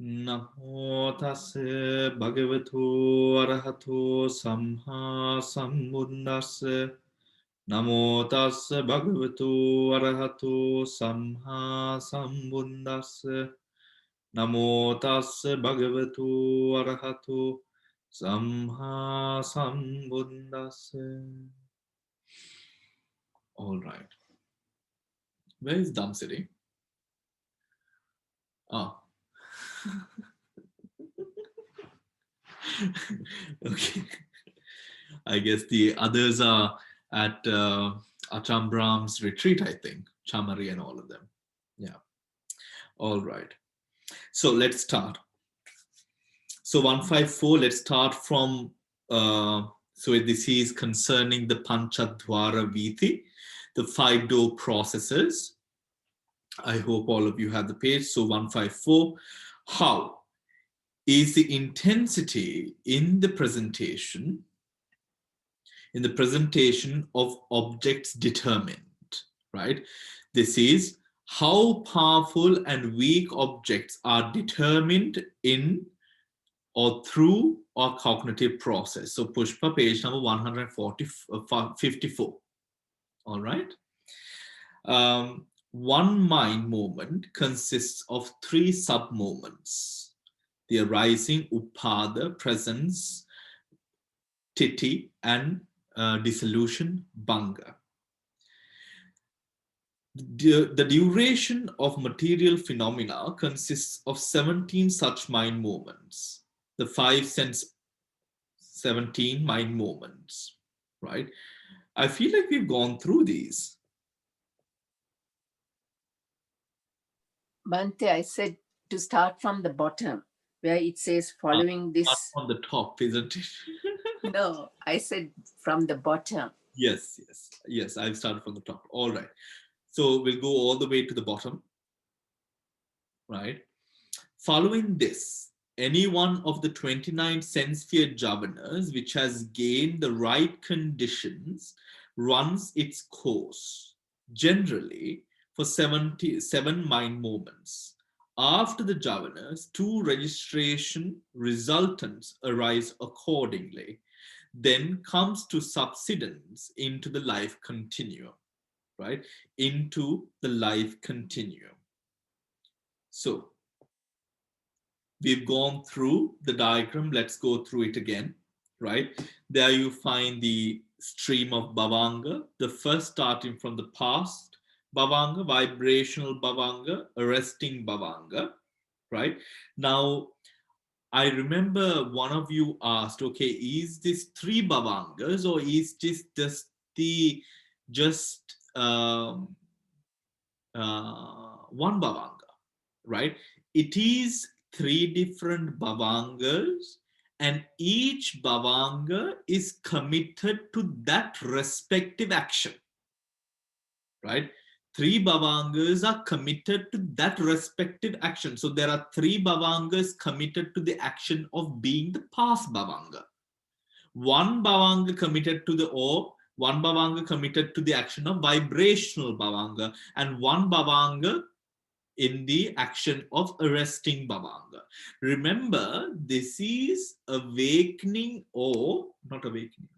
Namo tassa bhagavato arahato samma sambuddhassa. Namo tassa bhagavato arahato samma sambuddhassa. Namo tassa bhagavato arahato samma sambuddhassa. All right. Where is Dham sitting? Ah. Okay. I guess the others are at Achambram's retreat, I think. Chamari and all of them. Yeah. All right. So let's start. So 154, let's start from, so this is concerning the Panchadwara Viti, the 5-door processes. I hope all of you have the page. So 154, how is the intensity in the presentation of objects determined, right? This is how powerful and weak objects are determined in or through our cognitive process. So Pushpa, page number 154. All right. One mind movement consists of 3 sub-movements: the arising, upada, presence, titi, and dissolution, bhanga. The duration of material phenomena consists of 17 such mind movements. The 5 sense 17 mind movements, right? I feel like we've gone through these. Bhante, I said to start from the bottom, where it says following this. On the top, isn't it? No, I said from the bottom. Yes, I've started from the top. All right. So we'll go all the way to the bottom, right? Following this, any one of the 29 sense sphere jhavanas which has gained the right conditions runs its course, generally for 77 mind movements. After the jhavanas, 2 registration resultants arise accordingly. Then comes to subsidence into the life continuum, right? Into the life continuum. So we've gone through the diagram. Let's go through it again, right? There you find the stream of bhavanga, the first starting from the past bhavanga, vibrational bhavanga, arresting bhavanga, right? Now, I remember one of you asked, okay, is this 3 bhavangas or is this just the one bhavanga, right? It is 3 different bhavangas, and each bhavanga is committed to that respective action, right? 3 bhavangas are committed to that respective action. So there are 3 bhavangas committed to the action of being the past bhavanga. 1 bhavanga committed to one bhavanga committed to the action of vibrational bhavanga, and 1 bhavanga in the action of arresting bhavanga. Remember, this is awakening or not awakening.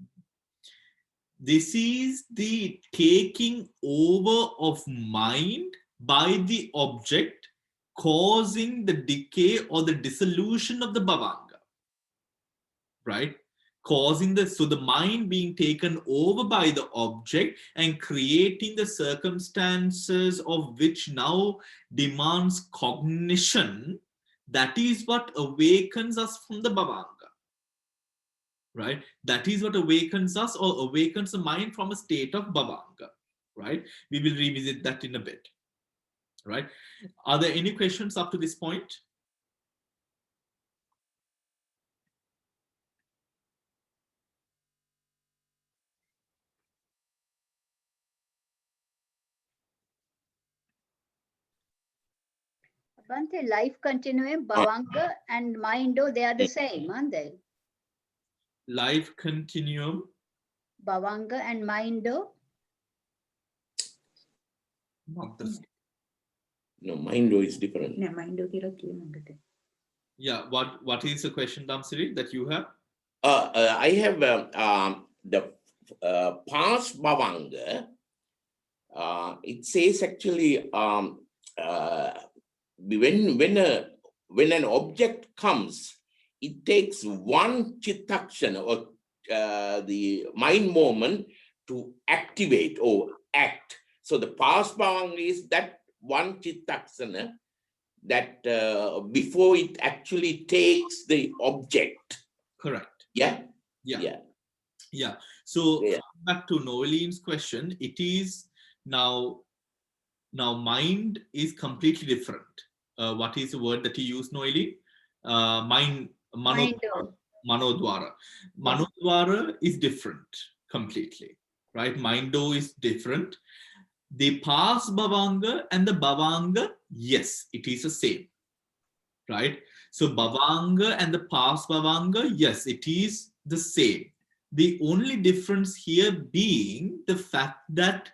This is the taking over of mind by the object, causing the decay or the dissolution of the bhavanga, right? Causing so the mind being taken over by the object and creating the circumstances of which now demands cognition. That is what awakens us from the bhavanga, right? That is what awakens us or awakens the mind from a state of bhavanga, right? We will revisit that in a bit, right? Are there any questions up to this point? Bhante, life continuum, bhavanga and mindo, they are the same, aren't they? Life continuum. Bhavanga and mindo. Not the same. No, mindo is different. No, mindo kira kya mangate. Yeah. What is the question, Damsiri, that you have? I have the past bhavanga. It says actually when an object comes, it takes one chittakshan or the mind moment to activate or act. So the past bhavanga is that one chittaksana that before it actually takes the object. Correct. Yeah. Yeah. Yeah. Yeah. So Yeah. back to Noeline's question, it is now mind is completely different. What is the word that you use, Noeline? Mind, Mind. manodwara. Yes. Manodwara is different completely, right? Mindo is different. The past bhavanga and the bhavanga, yes, it is the same, right? So bhavanga and the past bhavanga, yes, it is the same. The only difference here being the fact that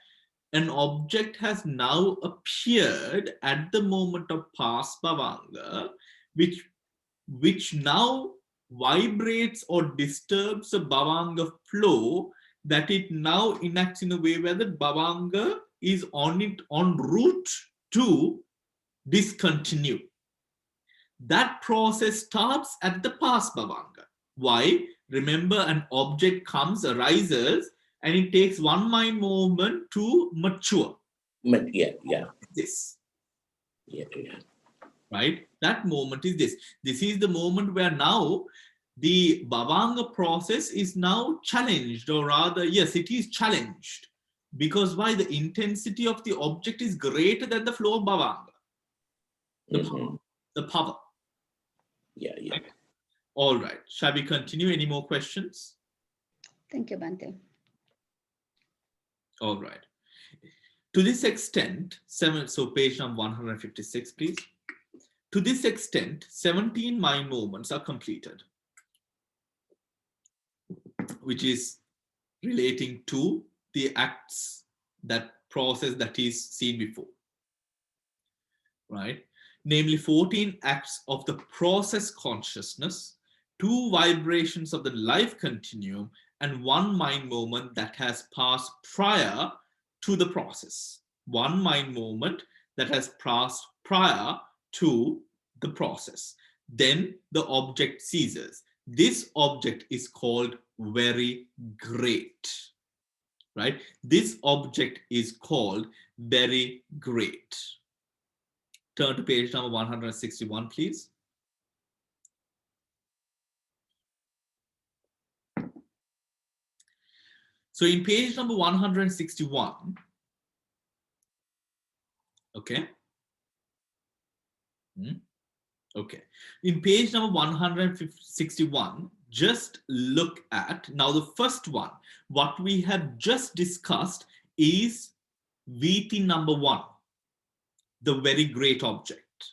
an object has now appeared at the moment of past bhavanga, which now vibrates or disturbs the bhavanga flow, that it now enacts in a way where the bhavanga is en route to discontinue. That process starts at the past bhavanga. Why? Remember, an object comes, arises, and it takes one mind movement to mature. Yeah. This. Yeah. Right? That moment is this. This is the moment where now the bhavanga process is now challenged, or rather, yes, it is challenged. Because why? The intensity of the object is greater than the flow of bhavanga. The power. Yeah. Right? All right. Shall we continue? Any more questions? Thank you, Bhante. All right. To this extent, so page number 156, please. To this extent, 17 mind movements are completed, which is relating to the acts, that process that is seen before, right? Namely 14 acts of the process consciousness, 2 vibrations of the life continuum, and 1 mind moment that has passed prior to the process. 1 mind moment that has passed prior to the process. Then the object ceases. This object is called very great, right? This object is called very great. Turn to page number 161, please. So in page number 161, okay. Okay. In page number 161, just look at, now the first one, what we have just discussed is VT number 1, the very great object,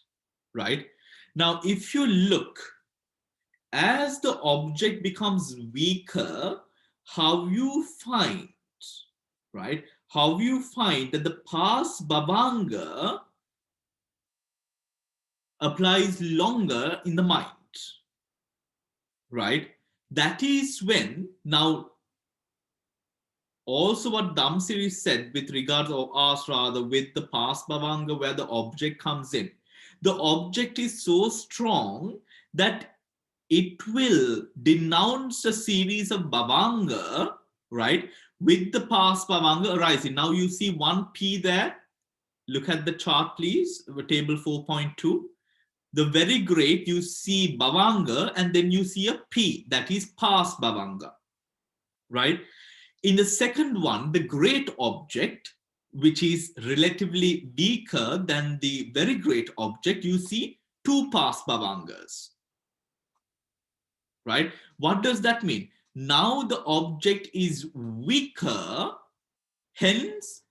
right? Now, if you look, as the object becomes weaker, how you find, right? How you find that the past bhavanga applies longer in the mind, right? That is when, now, also what Damsiri said with regards, or asked rather, with the past bhavanga where the object comes in. The object is so strong that it will denounce a series of bhavanga, right, with the past bhavanga arising. Now you see 1p there. Look at the chart, please, table 4.2. The very great, you see bhavanga, and then you see a p, that is past bhavanga, right? In the second one, the great object, which is relatively weaker than the very great object, you see 2 past bhavangas, right? What does that mean? Now the object is weaker, hence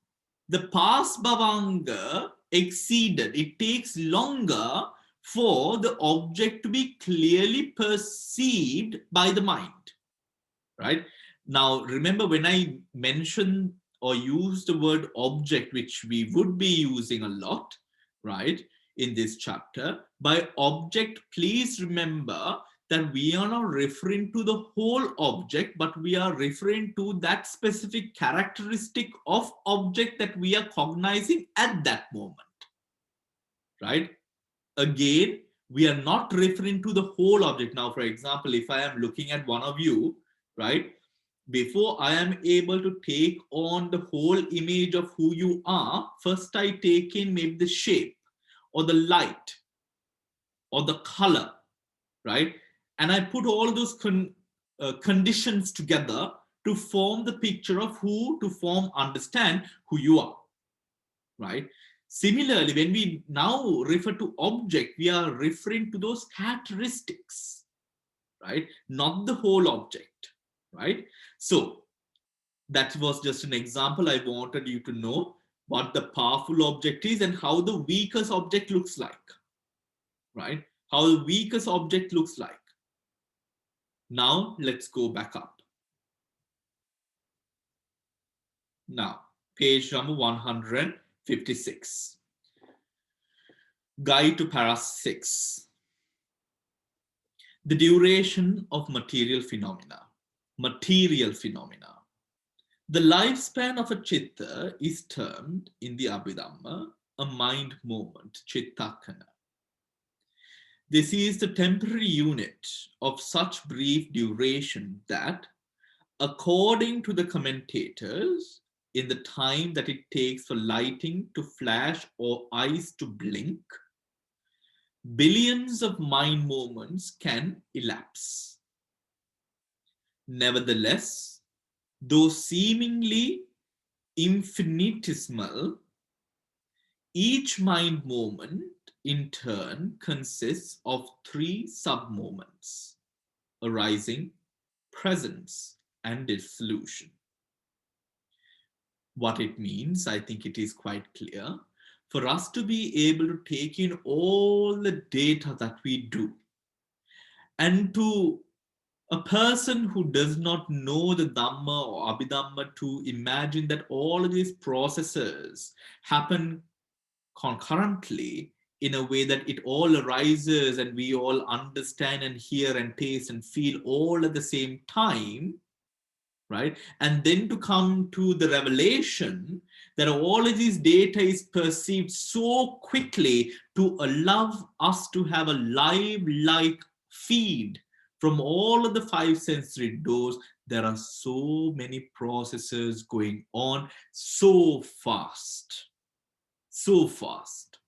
the past bhavanga exceeded. It takes longer for the object to be clearly perceived by the mind, right? Now, remember when I mentioned or used the word object, which we would be using a lot, right? in this chapter. By object, please remember that we are not referring to the whole object, but we are referring to that specific characteristic of object that we are cognizing at that moment, right? Again, we are not referring to the whole object. Now, for example, if I am looking at one of you, right, before I am able to take on the whole image of who you are, first I take in maybe the shape or the light or the color, right? And I put all those conditions together to form the picture of understand who you are, right? Similarly, when we now refer to object, we are referring to those characteristics, right? Not the whole object, right? So that was just an example. I wanted you to know what the powerful object is and how the weakest object looks like, right? How the weakest object looks like. Now, let's go back up. Now, page number 156. Guide to para 6. The duration of material phenomena. Material phenomena. The lifespan of a chitta is termed in the Abhidhamma a mind moment, chittakana. This is the temporary unit of such brief duration that, according to the commentators, in the time that it takes for lighting to flash or eyes to blink, billions of mind moments can elapse. Nevertheless, though seemingly infinitesimal, each mind moment in turn consists of 3 sub-moments: arising, presence, and dissolution. What it means, I think it is quite clear. For us to be able to take in all the data that we do, and to a person who does not know the Dhamma or Abhidhamma, to imagine that all of these processes happen concurrently in a way that it all arises and we all understand and hear and taste and feel all at the same time, right? And then to come to the revelation that all of these data is perceived so quickly to allow us to have a live-like feed from all of the 5 sensory doors. There are so many processes going on so fast. So fast.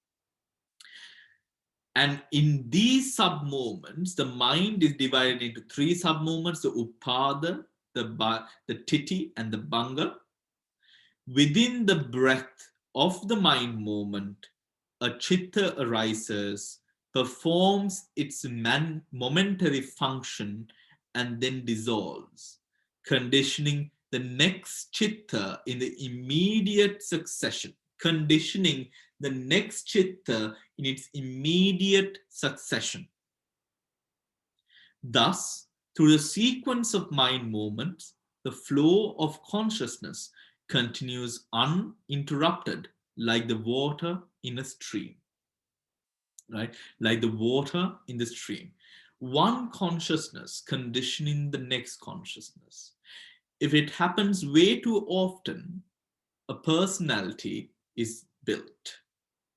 And in these sub-moments, the mind is divided into 3 sub-moments: the upada, the titi, and the banga. Within the breath of the mind moment, a chitta arises, performs its momentary function, and then dissolves, conditioning the next chitta in the immediate succession. Conditioning the next chitta in its immediate succession. Thus, through the sequence of mind moments, the flow of consciousness continues uninterrupted, like the water in a stream, right? Like the water in the stream. One consciousness conditioning the next consciousness. If it happens way too often, a personality is built,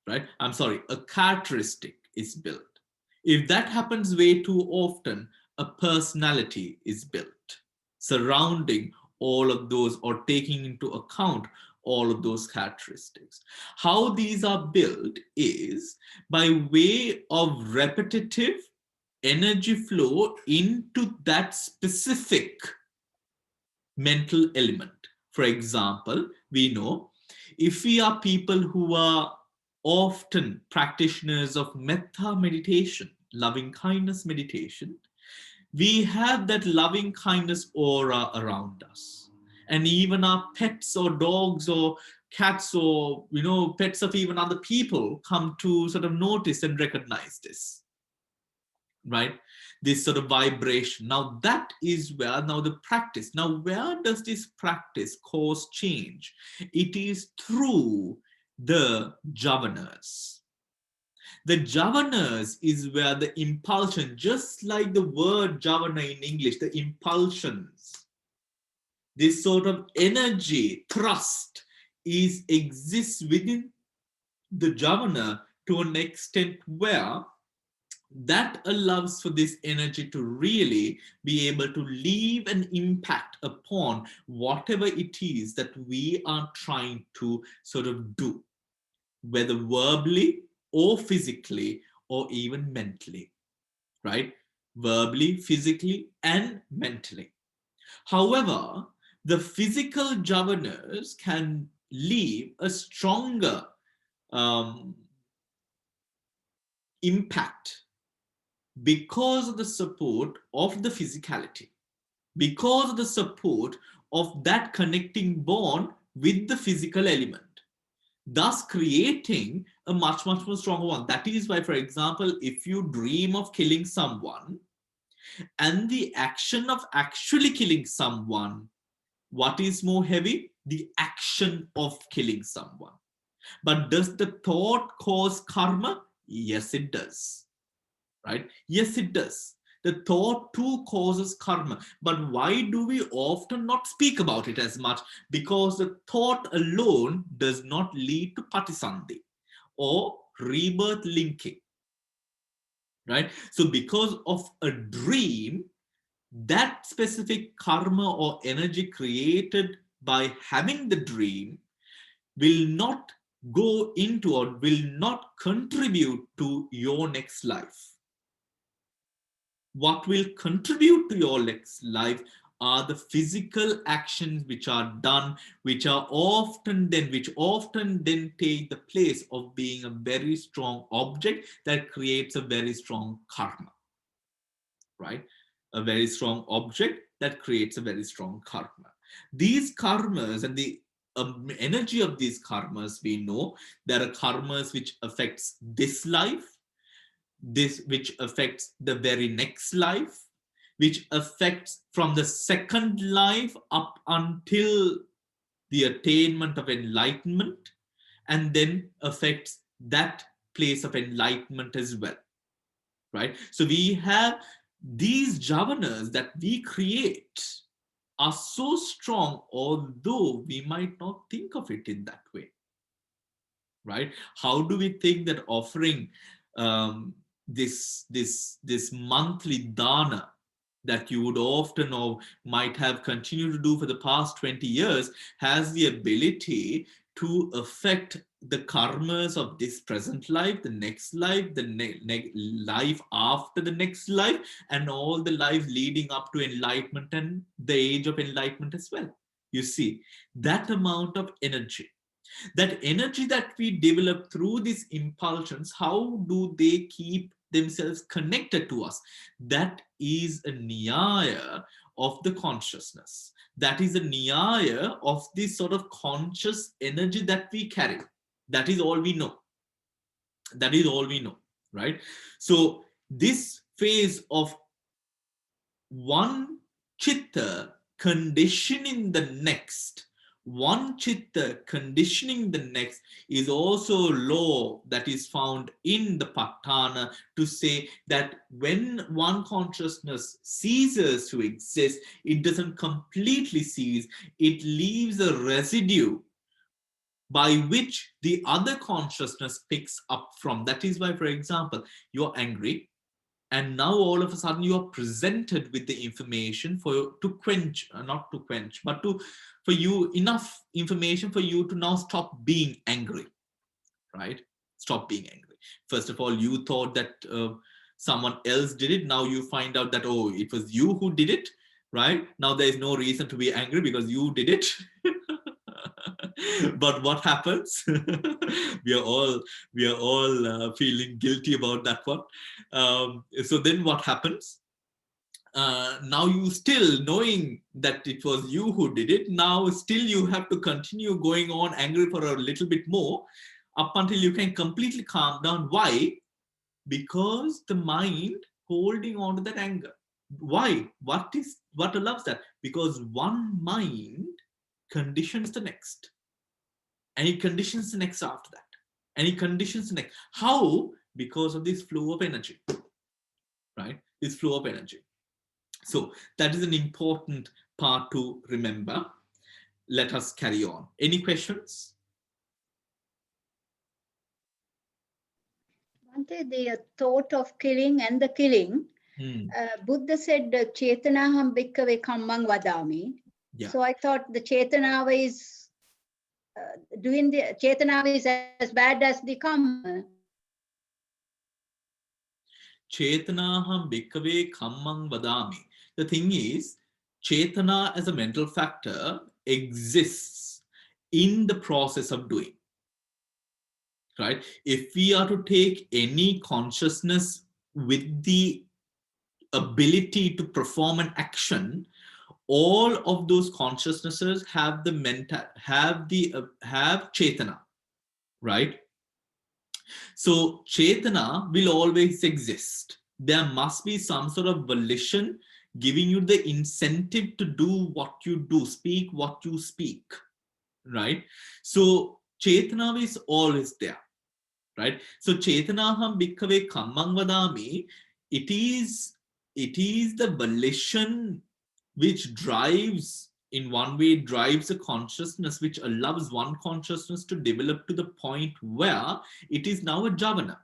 right? I'm sorry, a characteristic is built. If that happens way too often, a personality is built, surrounding all of those or taking into account all of those characteristics. How these are built is by way of repetitive energy flow into that specific mental element. For example, we know if we are people who are often practitioners of metta meditation, loving kindness meditation, we have that loving kindness aura around us. And even our pets or dogs or cats or, pets of even other people come to sort of notice and recognize this, right? This sort of vibration. Now that is where now the practice. Now where does this practice cause change? It is through the javanas. The javanas is where the impulsion, just like the word javana in English, the impulsions, this sort of energy, thrust, exists within the javana to an extent where that allows for this energy to really be able to leave an impact upon whatever it is that we are trying to sort of do, whether verbally or physically or even mentally, right? Verbally, physically, and mentally. However, the physical javanas can leave a stronger impact because of the support of the physicality, because of the support of that connecting bond with the physical element, thus creating a much more stronger one. That is why, for example, if you dream of killing someone and the action of actually killing someone, what is more heavy? The action of killing someone. But does the thought cause karma? Yes, it does. Right? Yes, it does. The thought too causes karma. But why do we often not speak about it as much? Because the thought alone does not lead to patisandhi or rebirth linking. Right? So because of a dream, that specific karma or energy created by having the dream will not go into or will not contribute to your next life. What will contribute to your next life are the physical actions which are done, which often then take the place of being a very strong object that creates a very strong karma, right? A very strong object that creates a very strong karma. These karmas and the energy of these karmas, we know there are karmas which affects this life, this which affects the very next life, which affects from the second life up until the attainment of enlightenment, and then affects that place of enlightenment as well, right? So we have these javanas that we create are so strong, although we might not think of it in that way, right? How do we think that offering this monthly dana that you would often or might have continued to do for the past 20 years has the ability to affect the karmas of this present life, the next life, the life after the next life, and all the lives leading up to enlightenment and the age of enlightenment as well. You see, that amount of energy, that energy that we develop through these impulsions, how do they keep themselves connected to us? That is a niyaya of the consciousness. That is a niyaya of this sort of conscious energy that we carry. That is all we know. That is all we know, right? So this phase of one chitta conditioning the next, one chitta conditioning the next, is also a law that is found in the Patthana to say that when one consciousness ceases to exist, it doesn't completely cease, it leaves a residue by which the other consciousness picks up from. That is why, for example, you're angry, and now all of a sudden you are presented with the information for to quench, not to quench, but to for you enough information for you to now stop being angry, right? Stop being angry. First of all, you thought that someone else did it. Now you find out that, oh, it was you who did it, right? Now there is no reason to be angry because you did it. But what happens? we are all feeling guilty about that one. So then what happens? Now you still knowing that it was you who did it, now still you have to continue going on angry for a little bit more up until you can completely calm down. Why? Because the mind holding on to that anger. Why? What allows that? Because one mind conditions the next, and it conditions the next after that, and it conditions the next. How? because of this flow of energy, right? This flow of energy. So that is an important part to remember. Let us carry on. Any questions? Bhante, the thought of killing and the killing, Buddha said, Chetanaham bhikkave kammang vadami. Yeah. So I thought the Chetanava is doing the Chetanava is as bad as the Kamma. Chetanaham bhikkave kammang vadami. The thing is, Chetana as a mental factor exists in the process of doing. Right? If we are to take any consciousness with the ability to perform an action, all of those consciousnesses have the mental, have Chetana, right? So Chetana will always exist. There must be some sort of volition giving you the incentive to do what you do, speak what you speak, right? So Chetana is always there, right? So Chetanaham bhikkave kammang vadami, it is the volition which drives, in one way, drives a consciousness which allows one consciousness to develop to the point where it is now a javana.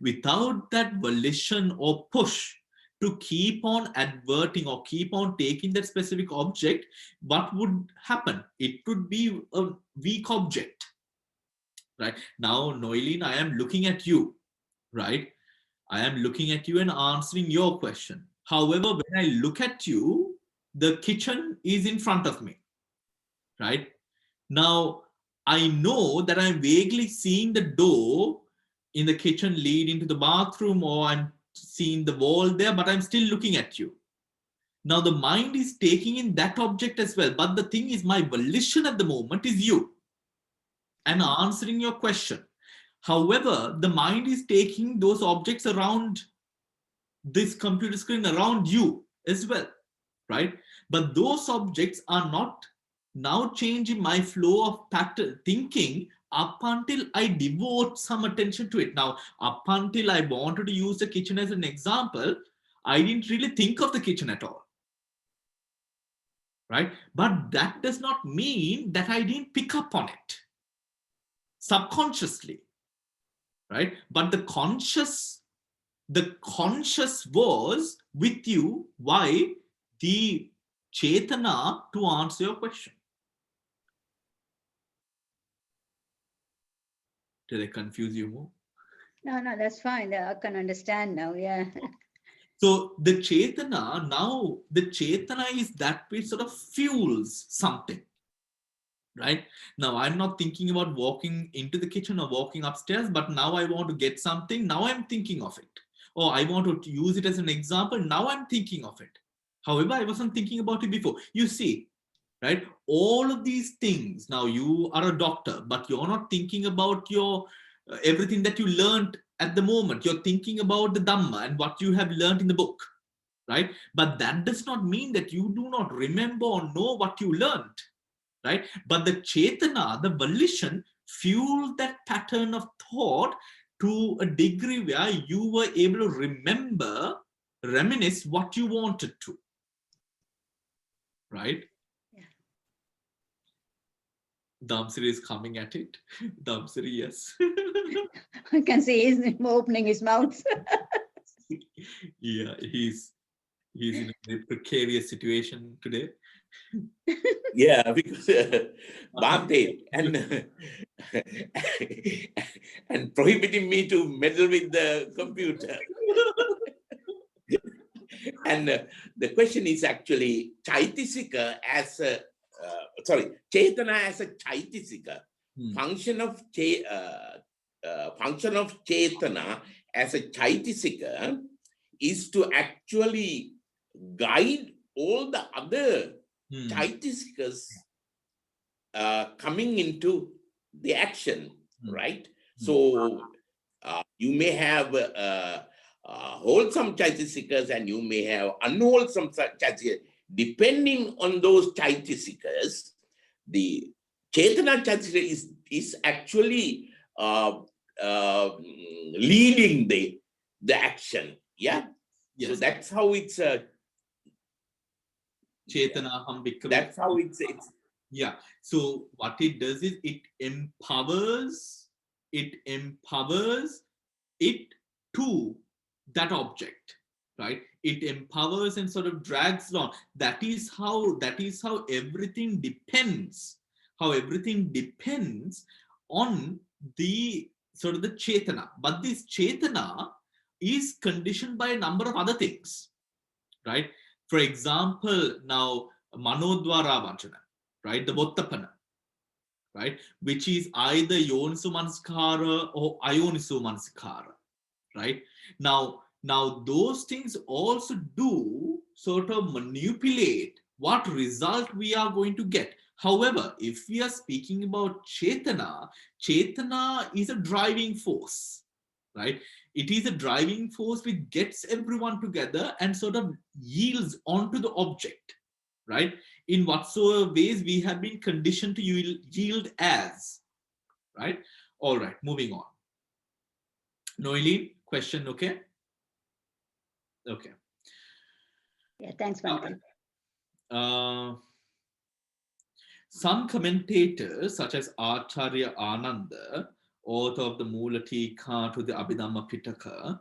Without that volition or push to keep on adverting or keep on taking that specific object, what would happen? It would be a weak object, right? Now, Noeline, I am looking at you, right? I am looking at you and answering your question. However, when I look at you, the kitchen is in front of me, right? Now, I know that I'm vaguely seeing the door in the kitchen lead into the bathroom, or I'm seeing the wall there, but I'm still looking at you. Now, the mind is taking in that object as well. But the thing is, my volition at the moment is you and answering your question. However, the mind is taking those objects around this computer screen, around you as well, right? But those objects are not now changing my flow of pattern thinking up until I devote some attention to it. Now, up until I wanted to use the kitchen as an example, I didn't really think of the kitchen at all, right? But that does not mean that I didn't pick up on it subconsciously, right? But the conscious was with you. Why? The Chetana to answer your question. Did I confuse you more? No, that's fine. I can understand now. Yeah. So the Chetana is that which sort of fuels something, right? Now I'm not thinking about walking into the kitchen or walking upstairs, but now I want to get something. Now I'm thinking of it. Or I want to use it as an example. Now I'm thinking of it. However, I wasn't thinking about it before. You see, right? All of these things. Now you are a doctor, but you're not thinking about your everything that you learned at the moment. You're thinking about the Dhamma and what you have learned in the book, right? But that does not mean that you do not remember or know what you learned, right? But the Chetana, the volition, fueled that pattern of thought to a degree where you were able to reminisce what you wanted to, right? Yeah. Dhamsiri is coming at it. Dhamsiri, yes. I can see he's opening his mouth. Yeah, he's in a very precarious situation today. Yeah, because Bhante and prohibiting me to meddle with the computer. And the question is actually Chaitisika as a Chetana as a Chaitisika. Function of Chetana as a Chaitisika is to actually guide all the other Chaitisikas coming into the action, right? So you may have wholesome Chaitisikas and you may have unwholesome Chaitisikas. Depending on those Chaitisikas, the Chetana Chaitisika is actually leading the action. Yeah. Yes. So that's how it's Chetanaham Bhikkhu. that's how it's Yeah. So what it does is it empowers it to that object, right? It empowers and sort of drags on. That is how everything depends. How everything depends on the sort of the chetana. But this chetana is conditioned by a number of other things, right? For example, now manodvara vajana, right? The bottapana, right? Which is either yoniso manasikara or ayoniso manasikara, right? Now those things also do sort of manipulate what result we are going to get. However, if we are speaking about chetana is a driving force, right? It is a driving force which gets everyone together and sort of yields onto the object, right? In whatsoever ways we have been conditioned to yield as, right? All right, moving on. Noeline, question, okay? Okay. Yeah, thanks, Bhante. Some commentators, such as Acharya Ananda, author of the Mula Tika to the Abhidhamma Pitaka,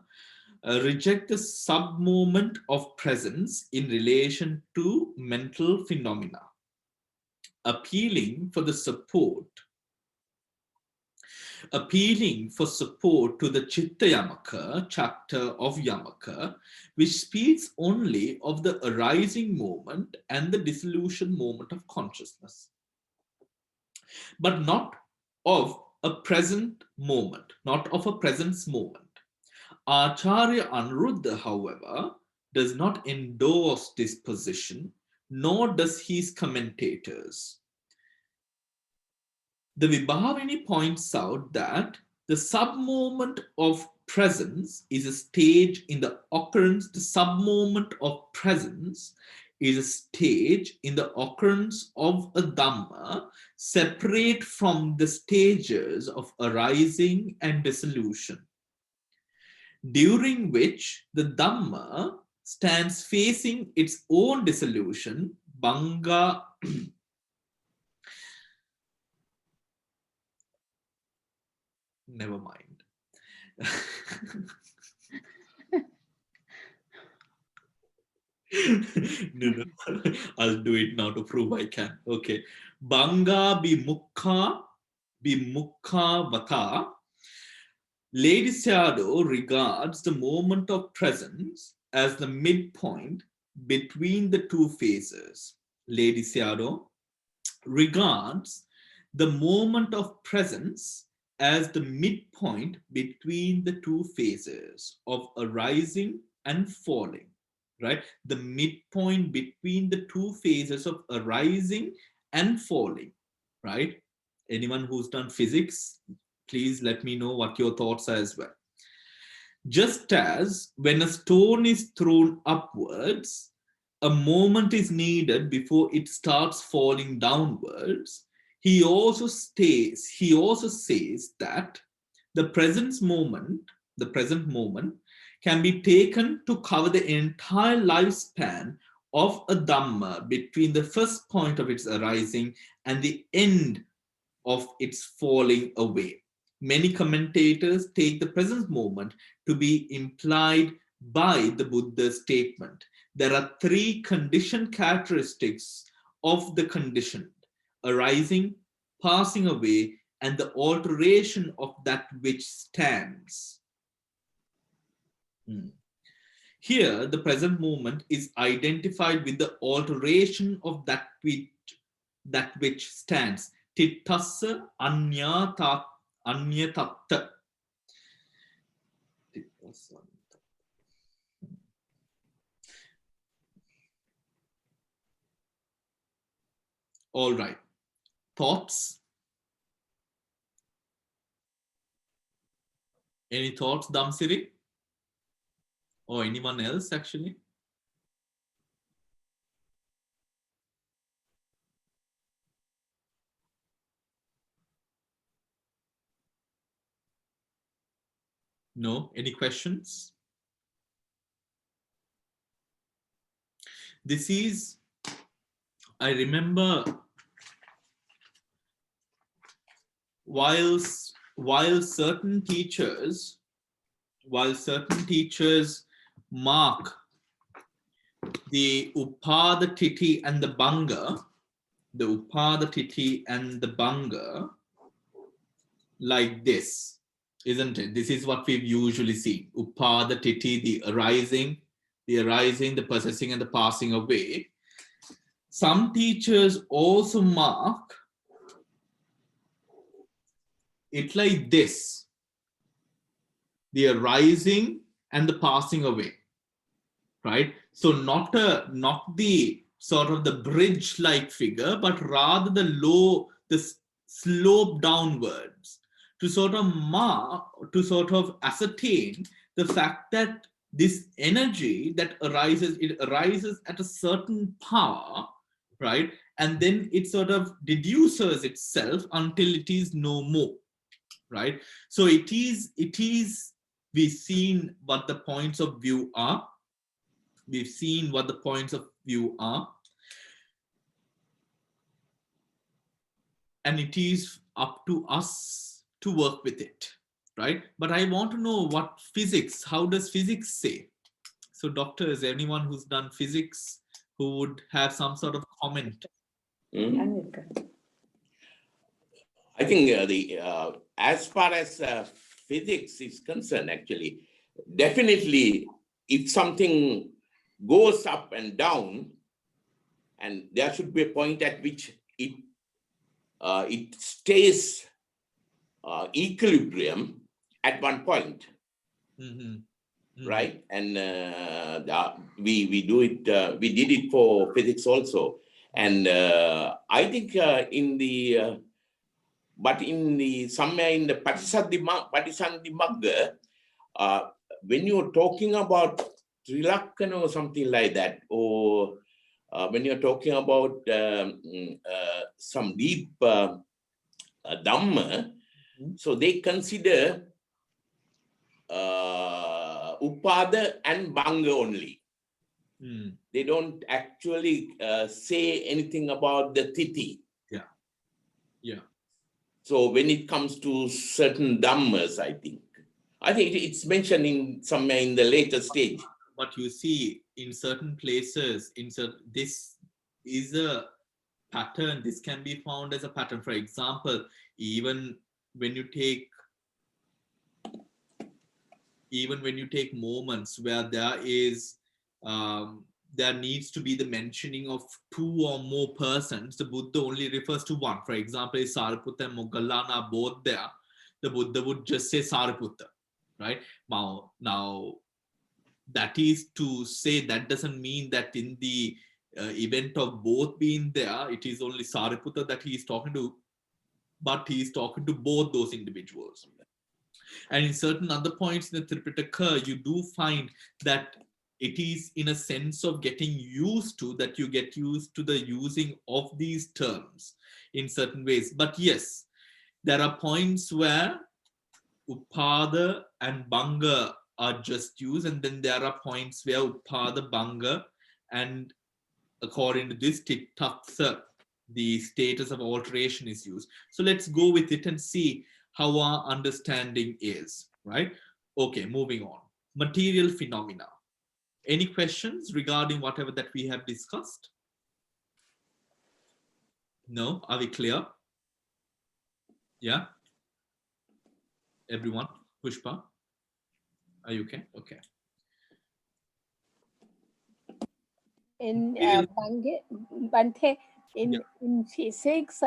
reject the sub-moment of presence in relation to mental phenomena, appealing for support to the Chitta Yamaka chapter of Yamaka, which speaks only of the arising moment and the dissolution moment of consciousness, but not of a present moment, not of a presence moment. Acharya Anuruddha, however, does not endorse this position, nor does his commentators. The Vibhavini points out that the sub-moment of presence is a stage in the occurrence. The sub-moment of presence is a stage in the occurrence of a Dhamma, separate from the stages of arising and dissolution, during which the Dhamma stands facing its own dissolution, Bhanga. Never mind. No, I'll do it now to prove I can. Okay. Bhanga bimukha vata. Lady Shadow regards the moment of presence as the midpoint between the two phases. Lady Shadow regards the moment of presence as the midpoint between the two phases of arising and falling, right? The midpoint between the two phases of arising and falling, right? Anyone who's done physics, please let me know what your thoughts are as well. Just as when a stone is thrown upwards, a moment is needed before it starts falling downwards, he also says that the present moment can be taken to cover the entire lifespan of a Dhamma between the first point of its arising and the end of its falling away. Many commentators take the present moment to be implied by the Buddha's statement. There are three conditioned characteristics of the conditioned: arising, passing away, and the alteration of that which stands. Here, the present moment is identified with the alteration of that which stands. Tittassa anyatatta. All right. Thoughts? Any thoughts, Damsiri? Or anyone else, actually? No? Any questions? This is, I remember while certain teachers mark the Upada Titi and the Banga, like this, isn't it? This is what we've usually seen. Upada Titi, the arising, the possessing, and the passing away. Some teachers also mark it like this, the arising and the passing away, right? So not the sort of the bridge-like figure, but rather the slope downwards, to sort of ascertain the fact that this energy that arises, it arises at a certain power, right? And then it sort of deduces itself until it is no more, right? So it is we've seen what the points of view are. We've seen what the points of view are. And it is up to us to work with it, right? But I want to know what physics, how does physics say? So doctor, is there anyone who's done physics who would have some sort of comment? I think as far as physics is concerned, actually, definitely if something goes up and down, and there should be a point at which it stays equilibrium at one point, right? And we did it for physics also, and I think somewhere in the Patisandhimagga, when you're talking about Trilakkana or something like that, or when you're talking about some deep Dhamma, so they consider Upada and Banga only. They don't actually say anything about the Titi. Yeah. So when it comes to certain Dhammas, I think it's mentioned somewhere in the later stage. But you see, in certain places, this is a pattern. This can be found as a pattern. For example, even when you take moments where there needs to be the mentioning of two or more persons, the Buddha only refers to one. For example, if Sariputta and Moggallana are both there, the Buddha would just say Sariputta, right? Now, that is to say, that doesn't mean that in the event of both being there, it is only Sariputta that he is talking to, but he is talking to both those individuals. And in certain other points in the Tripitaka, you do find that it is in a sense of getting used to, that you get used to the using of these terms in certain ways. But yes, there are points where Upada and Banga are just used, and then there are points where Upada, Banga, and according to this Titaksa, the status of alteration is used. So let's go with it and see how our understanding is, right? Okay, moving on. Material phenomena. Any questions regarding whatever that we have discussed? No? Are we clear? Yeah? Everyone? Pushpa? Are you okay? Okay. In Bhante, in physics,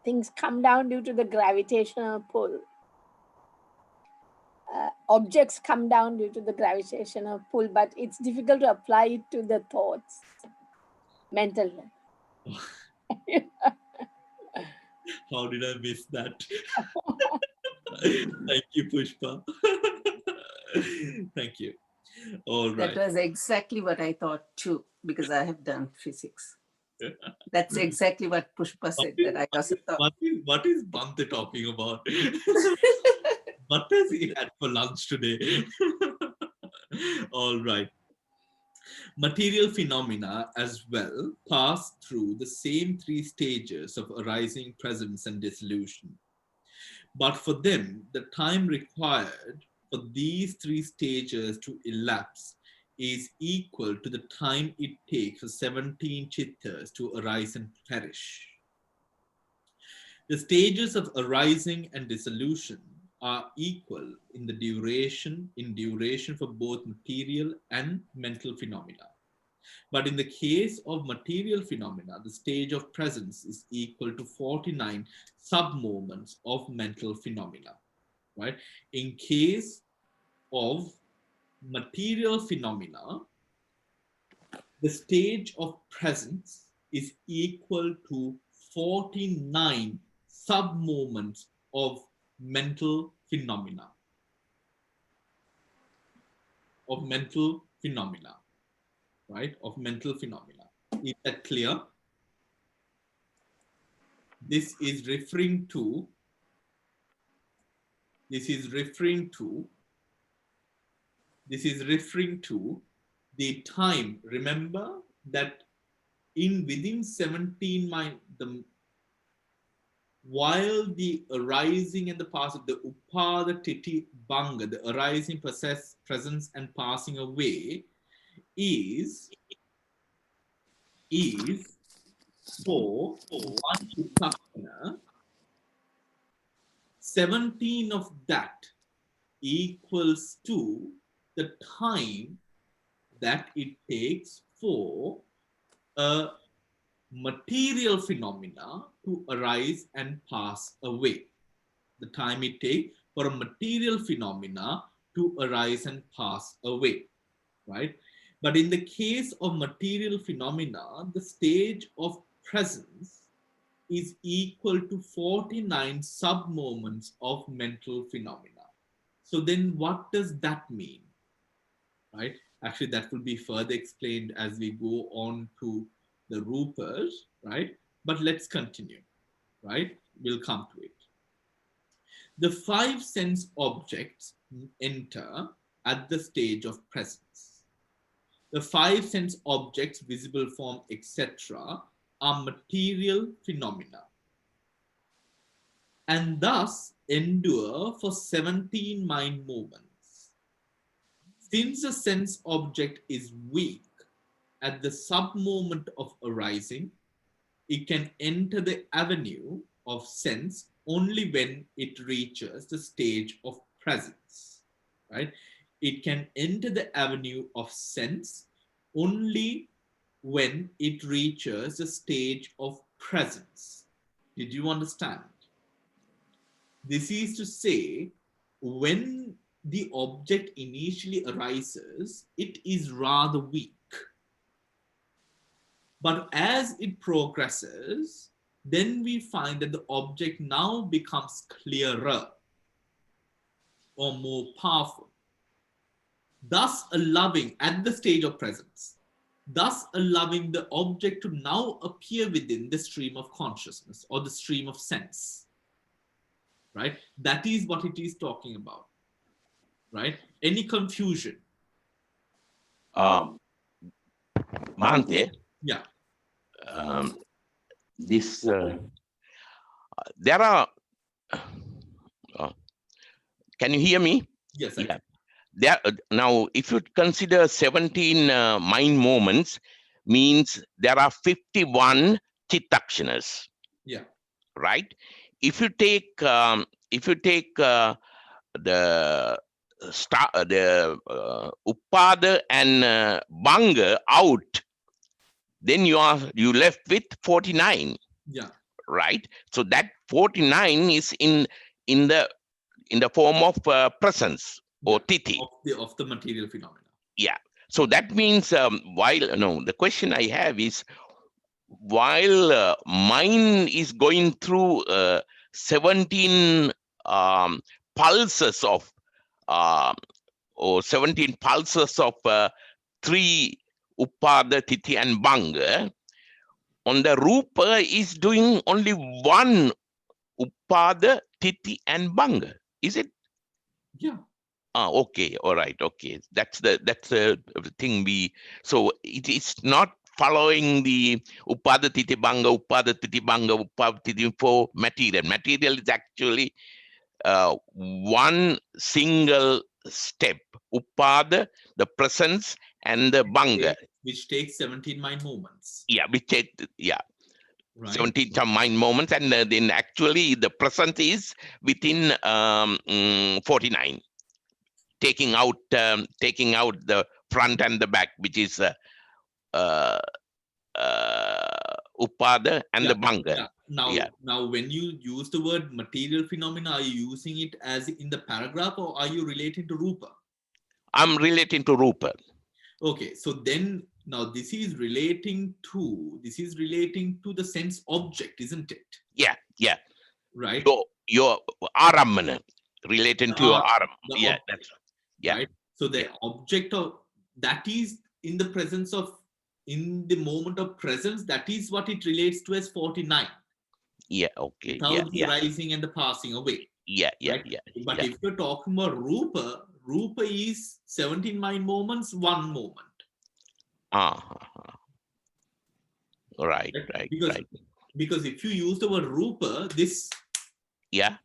things come down due to the gravitational pull. Objects come down due to the gravitational pull, but it's difficult to apply it to the thoughts, mental. How did I miss that? Thank you, Pushpa. Thank you. All right. That was exactly what I thought too, because I have done physics. That's exactly what Pushpa said, that I also thought. What is Bhante talking about? What has he had for lunch today? All right. Material phenomena as well pass through the same three stages of arising, presence, and dissolution. But for them, the time required for these three stages to elapse is equal to the time it takes for 17 chittas to arise and perish. The stages of arising and dissolution are equal in duration for both material and mental phenomena. But in the case of material phenomena, the stage of presence is equal to 49 sub-moments of mental phenomena, right? In case of material phenomena, the stage of presence is equal to 49 sub-moments of mental phenomena. Right? Of mental phenomena. Is that clear? This is referring to the time. Remember that within 17 mind, while the arising and the passing, the upada titi banga, the arising, presence and passing away is for one vipassana, 17 of that equals to the time that it takes for a material phenomena to arise and pass away. The time it takes for a material phenomena to arise and pass away, right? But in the case of material phenomena, the stage of presence is equal to 49 sub-moments of mental phenomena. So then what does that mean, right? Actually, that will be further explained as we go on to the rupas, right? But let's continue, right? We'll come to it. The 5 sense objects enter at the stage of presence. The 5 sense objects, visible form, etc., are material phenomena and thus endure for 17 mind moments. Since a sense object is weak at the sub-moment of arising, it can enter the avenue of sense only when it reaches the stage of presence, right? It can enter the avenue of sense only when it reaches the stage of presence. Did you understand? This is to say, when the object initially arises, it is rather weak. But as it progresses, then we find that the object now becomes clearer or more powerful, thus allowing, at the stage of presence, thus allowing the object to now appear within the stream of consciousness or the stream of sense, right? That is what it is talking about, right? Any confusion? Bhante, Yeah. There are, can you hear me? Yes, yeah. There, now, if you consider 17 mind moments, means there are 51 chittakshanas. Yeah. Right? If you take the upada and banga out, then you left with 49. Yeah. Right? So that 49 is in the form of presence or titi of the material phenomena. Yeah. So that means the question I have is, while mind is going through 17 pulses of or 17 pulses of 3 upada, titi and banga, on the Rupa is doing only one Upada, Titi, and Bhanga. Is it? Yeah. Okay, all right, okay. That's the thing so it is not following the Upada Titi Bhanga, Upada Titi for material. Material is actually one single step. Upada, the presence, and the Bhanga. Which takes 17 mind movements. Yeah, Right. 17 mind moments, and then actually the presence is within 49. Taking out the front and the back, which is Upada and the Bhanga. Now, when you use the word material phenomena, are you using it as in the paragraph, or are you relating to Rupa? I'm relating to Rupa. Okay, so then now this is relating to the sense object, isn't it? Yeah. Right. Your Aramana relating to your Aram. Yeah, that's right. Yeah. Right. So the object of that is in the presence of, in the moment of presence, that is what it relates to as 49. Yeah, okay. Without the rising and the passing away. Yeah. But if you're talking about Rupa is 17 mind moments, one moment. Right. Because if you use the word Rupa, this. Yeah.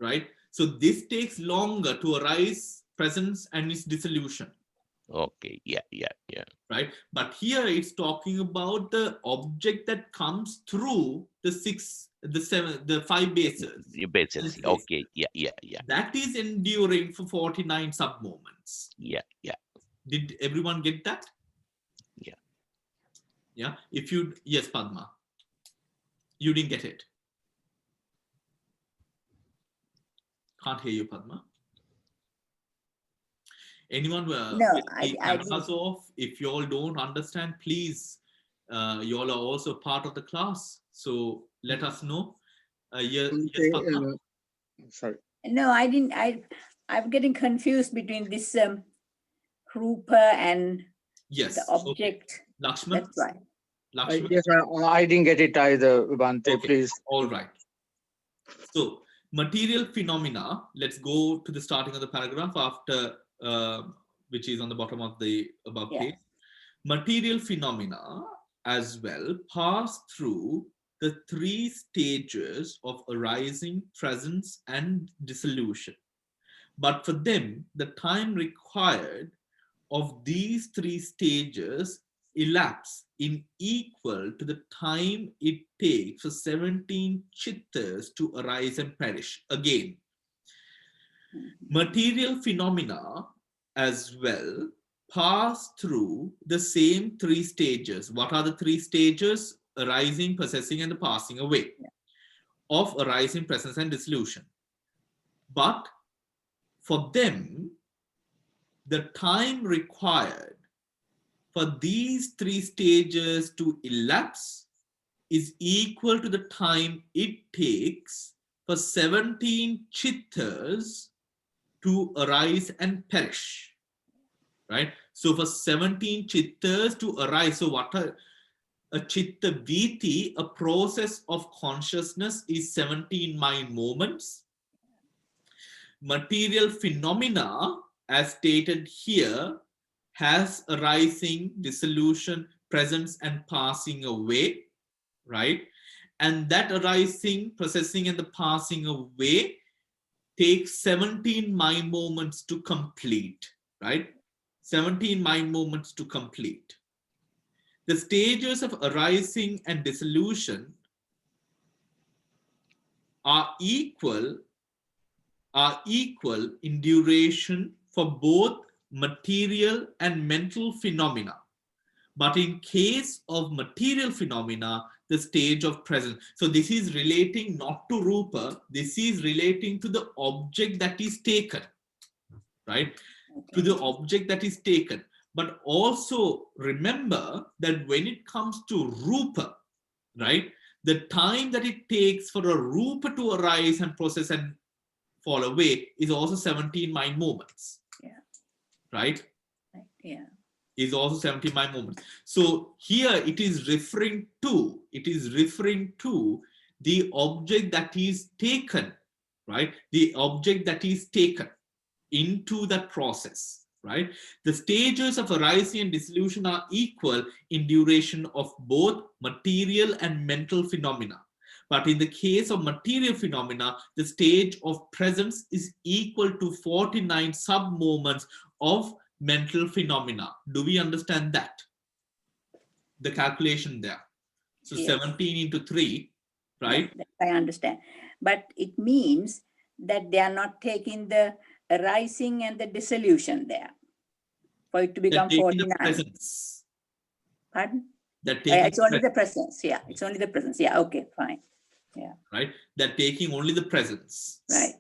Right. So this takes longer to arise, presence, and its dissolution. Okay. Yeah. Right. But here it's talking about the object that comes through the 5 bases. Bases. Okay. Yeah. That is enduring for 49 sub moments. Yeah. Did everyone get that? Yeah. Yes, Padma. You didn't get it. Can't hear you, Padma. Anyone? No, I cameras off. If you all don't understand, please. You all are also part of the class, so let us know. Yes, Padma. Sorry. No, I didn't. I'm getting confused between this Rupa and the object. Okay. Lakshman. That's right. Lakshman. Yes, I didn't get it either, Bhante, Okay. please. All right. So, material phenomena, let's go to the starting of the paragraph after, which is on the bottom of the above page. Material phenomena as well pass through the 3 stages of arising, presence, and dissolution. But for them, the time required of these 3 stages elapse in equal to the time it takes for 17 chittas to arise and perish. Again, material phenomena as well pass through the same 3 stages. What are the 3 stages? Arising, possessing, and the passing away of arising, presence, and dissolution. But for them, the time required for these 3 stages to elapse is equal to the time it takes for 17 chittas to arise and perish. Right? So for 17 chittas to arise, so what a chitta viti, a process of consciousness, is 17 mind moments. Material phenomena, as stated here, has arising, dissolution, presence, and passing away, right? And that arising, processing, and the passing away takes 17 mind moments to complete, right? 17 mind moments to complete. The stages of arising and dissolution are equal in duration for both material and mental phenomena. But in case of material phenomena, the stage of presence. So this is relating not to Rupa, this is relating to the object that is taken, right? To the object that is taken. But also remember that when it comes to Rupa, right, the time that it takes for a Rupa to arise and process and fall away is also 17 mind moments. Yeah. Right? Yeah. is also 17 mind moments. So here it is referring to the object that is taken, right? The object that is taken into that process, right? The stages of arising and dissolution are equal in duration of both material and mental phenomena. But in the case of material phenomena, the stage of presence is equal to 49 sub-moments of mental phenomena. Do we understand that? The calculation there. So yes. 17 into 3, right? Yes, I understand. But it means that they are not taking the arising and the dissolution there for it to become 49. The presence. Pardon? It's only the presence. Yeah, it's only the presence. Yeah, okay, fine. Yeah. Right? They're taking only the presence. Right.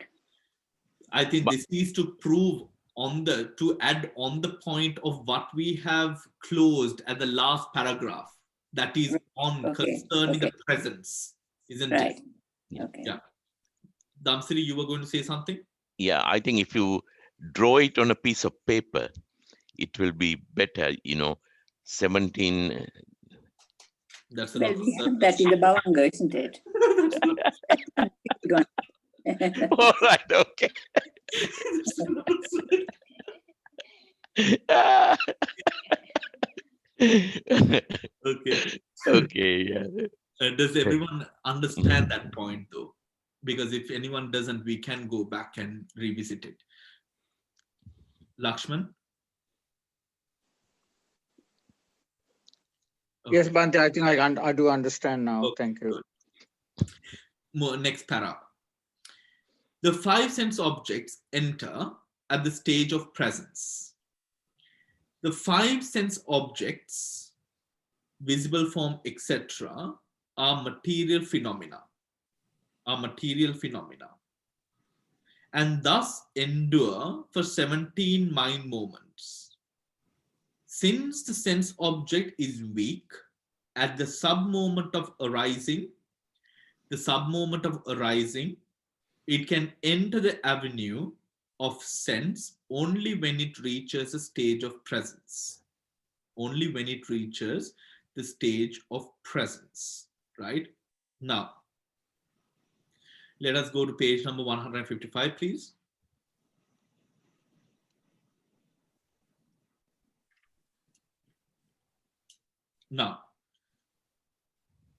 I think this is to prove to add on the point of what we have closed at the last paragraph. That is concerning the presence, isn't it? Okay. Yeah. Damsiri, you were going to say something? Yeah, I think if you draw it on a piece of paper, it will be better, 17. That's we have that in the Bhavanga, isn't it? All right, okay. Okay, yeah. Does everyone understand that point though? Because if anyone doesn't, we can go back and revisit it. Lakshman? Okay. Yes, Bhante, I think I do understand now. Okay. Thank you. Next para. The 5 sense objects enter at the stage of presence. The 5 sense objects, visible form, etc., are material phenomena. And thus endure for 17 mind moments. Since the sense object is weak at the sub-moment of arising, it can enter the avenue of sense only when it reaches a stage of presence. Only when it reaches the stage of presence, right? Now, let us go to page number 155, please. Now,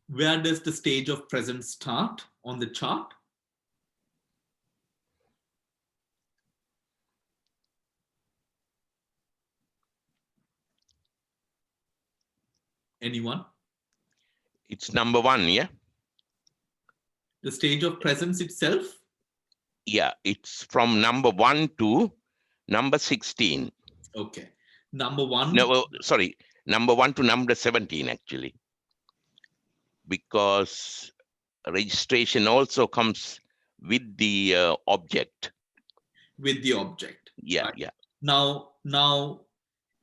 where does the stage of presence start on the chart? Anyone? It's number 1, yeah? The stage of presence itself? Yeah, it's from number 1 to number 16. Okay. Number 1. No, sorry. Number 1 to number 17, actually. Because registration also comes with the object. With the object. Yeah, right? Yeah. Now,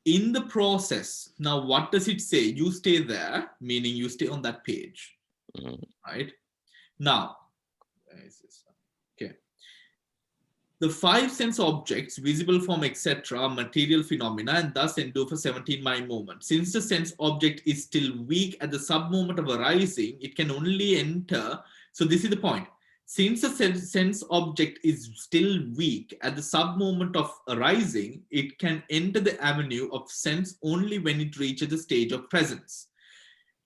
in the process, now what does it say? You stay there, meaning you stay on that page, right? Now, okay. The 5 sense objects, visible form, etc., are material phenomena and thus endure for 17 mind moments. Since the sense object is still weak at the sub-moment of arising, it can only enter. So this is the point. Since the sense object is still weak at the sub-moment of arising, it can enter the avenue of sense only when it reaches the stage of presence.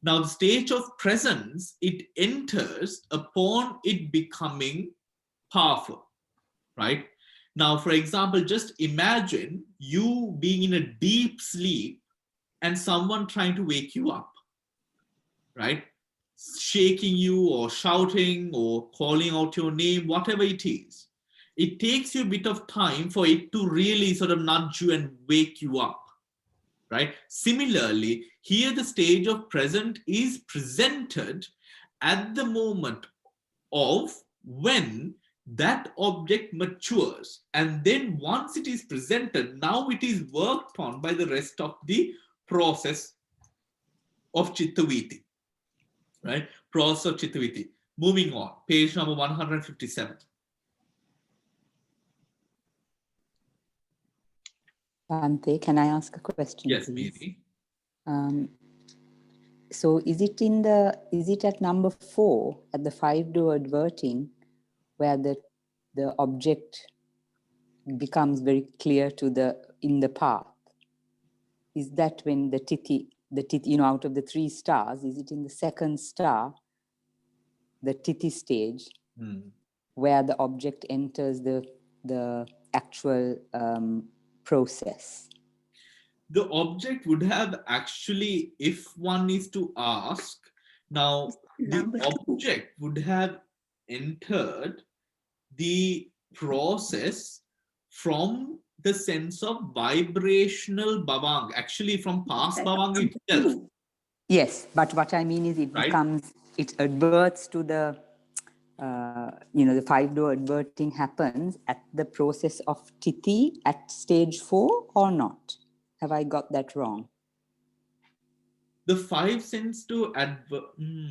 Now, the stage of presence, it enters upon it becoming powerful, right? Now, for example, just imagine you being in a deep sleep and someone trying to wake you up, right? Shaking you or shouting or calling out your name, whatever it is. It takes you a bit of time for it to really sort of nudge you and wake you up, right? Similarly, here the stage of present is presented at the moment of when that object matures. And then once it is presented, now it is worked on by the rest of the process of Chittaviti. Right? Process of Chittaviti. Moving on, page number 157. Bhante, can I ask a question, Yes, please? Miri. So is it at number 4 at the 5-door adverting where the object becomes very clear in the path? Is that when the titi, out of the 3 stars, is it in the 2nd star, the titi stage, where the object enters the actual process? The object would have actually, if one is to ask, now the object would have entered the process from the sense of vibrational bhavang, actually from past bhavang itself. Yes, but what I mean is it adverts to the, the 5-door adverting happens at the process of titi at stage 4 or not? Have I got that wrong? The 5 sense to advert.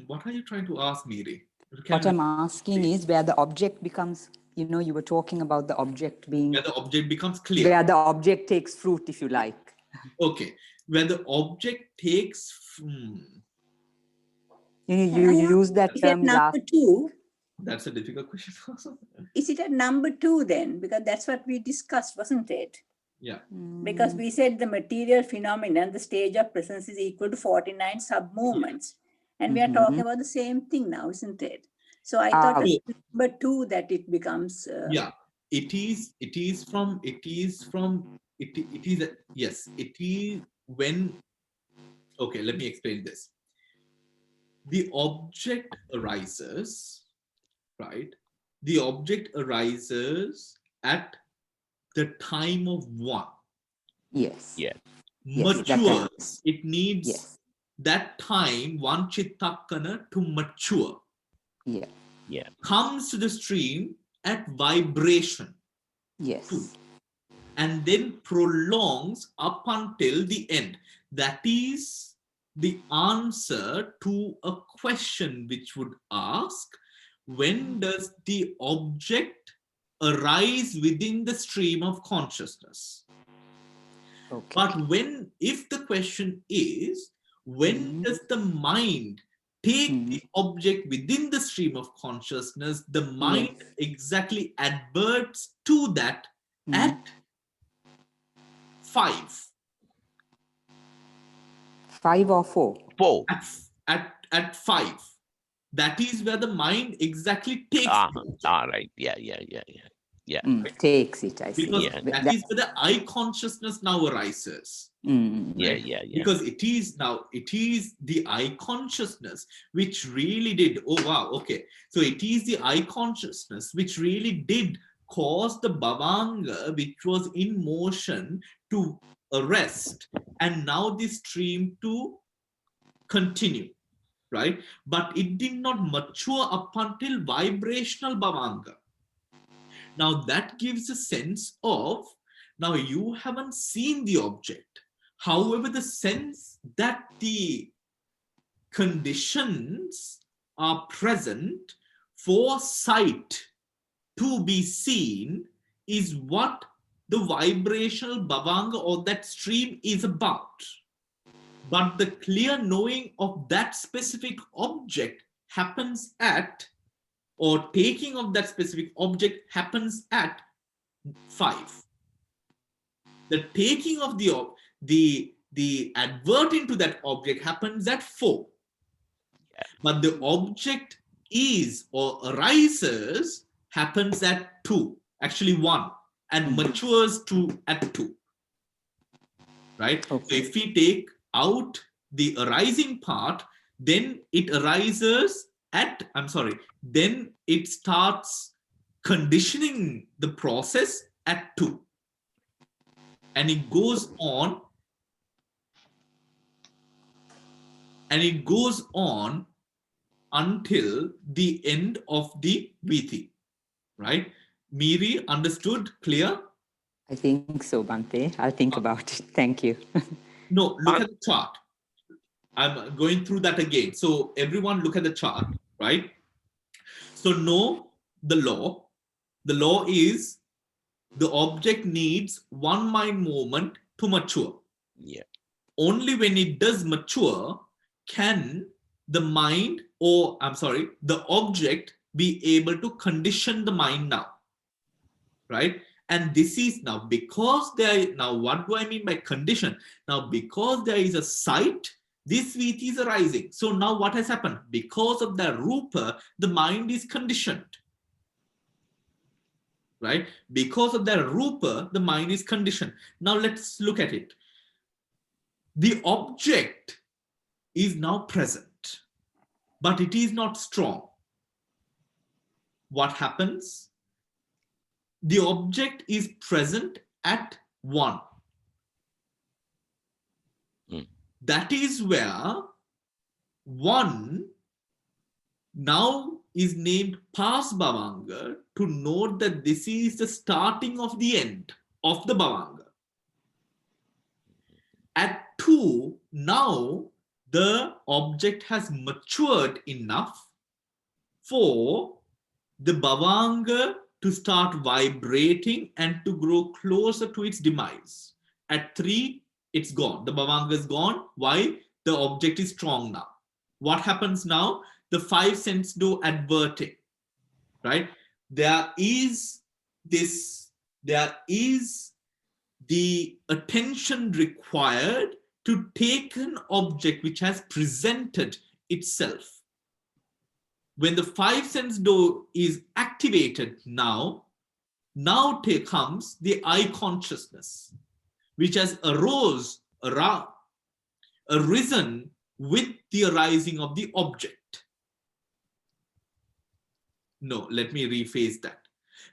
What are you trying to ask, Miri? What I'm asking is where the object becomes, you were talking about the object being... Where the object becomes clear. Where the object takes fruit, if you like. Okay. Where the object takes... You use that term number 2. That's a difficult question. Is it at number 2 then? Because that's what we discussed, wasn't it? Yeah. Because we said the material phenomenon, the stage of presence is equal to 49 sub-movements. And we are talking about the same thing now, isn't it? So I thought it's number 2 that it becomes... Yeah, yes, it is when... Okay, let me explain this. The object arises, right? The object arises at the time of 1. Yes. Yeah. Matures. It needs that time, 1 chittakana to mature. Yeah. Yeah. Comes to the stream at vibration. Yes. 2. And then prolongs up until the end. That is the answer to a question which would ask, when does the object arise within the stream of consciousness? Okay. But if the question is, when does the mind take the object within the stream of consciousness, the mind exactly adverts to that at 5. 5 or 4? 4. At 5. That is where the mind exactly takes it. Right. Yeah. Takes it, I see. Because that is where the I consciousness now arises. Right? Yeah. Because it is the I consciousness which really did, oh wow, okay. So it is the I consciousness which really did cause the bhavanga which was in motion to arrest, and now this stream to continue, right? But it did not mature up until vibrational bhavanga. Now that gives a sense of, now you haven't seen the object. However, the sense that the conditions are present for sight to be seen is what the vibrational bhavanga or that stream is about. But the clear knowing of that specific object happens at, or taking of that specific object happens at 5. The taking of the adverting to that object happens at 4. But the object is or arises happens at 2, actually 1, and matures at 2. Right? Okay. So if we take out the arising part, then it arises at, then it starts conditioning the process at 2. And it goes on. And it goes on until the end of the Viti. Right? Miri, understood? Clear? I think so, Bhante. I'll think about it. Thank you. No, look at the chart. I'm going through that again. So everyone look at the chart, right? So know the law. The law is the object needs 1 mind moment to mature. Yeah. Only when it does mature can the mind, or I'm sorry, the object be able to condition the mind now, right? And this is now because there, now what do I mean by condition? Now, because there is a sight, this viti is arising. So now what has happened? Because of the rupa, the mind is conditioned, right? Because of the rupa, the mind is conditioned. Now let's look at it. The object is now present, but it is not strong. What happens? The object is present at 1. That is where 1 now is named Pas Bhavanga to note that this is the starting of the end of the Bhavanga. At 2, now the object has matured enough for the Bhavanga to start vibrating and to grow closer to its demise. At 3, it's gone. The Bhavanga is gone. Why? The object is strong now. What happens now? The 5 sense do adverting, right? There is the attention required to take an object which has presented itself. When the 5 sense door is activated now comes the I consciousness, which has arisen with the arising of the object. No, let me rephrase that.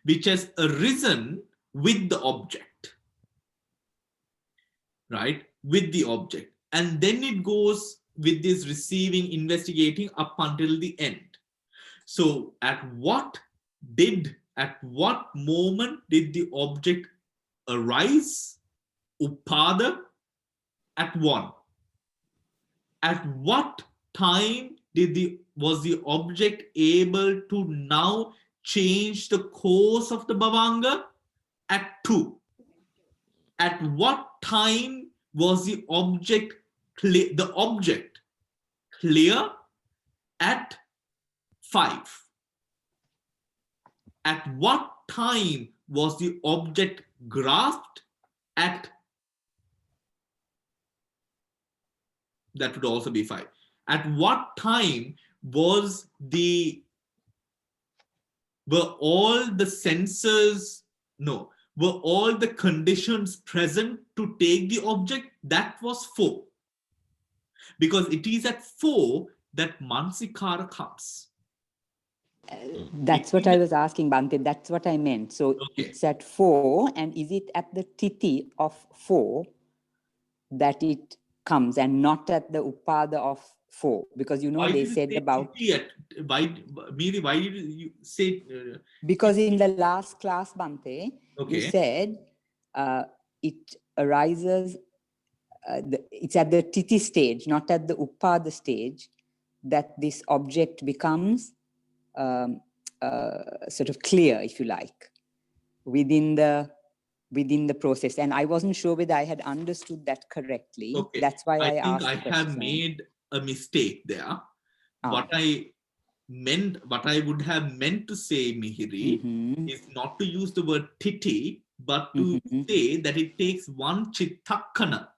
Which has arisen with the object, right? With the object. And then it goes with this receiving, investigating up until the end. So at what moment did the object arise? Upada at 1. At what time was the object able to now change the course of the Bhavanga? At 2. At what time was the object clear? At 5. At what time was the object grasped? At, that would also be 5. At what time were all the senses, no, were all the conditions present to take the object? That was 4. Because it is at 4 that Mansikara comes. That's what I was asking, Bhante. That's what I meant. So it's at 4, and is it at the titi of 4 that it comes and not at the upada of 4? Because they said about... Why did you say... because in the last class, Bhante, you said it arises, it's at the titi stage, not at the upada stage, that this object becomes sort of clear, if you like, within the process. And I wasn't sure whether I had understood that correctly. That's why I asked the question. I have made a mistake there. What I would have meant to say, Mihiri, is not to use the word titi, but to say that it takes 1 chittakkana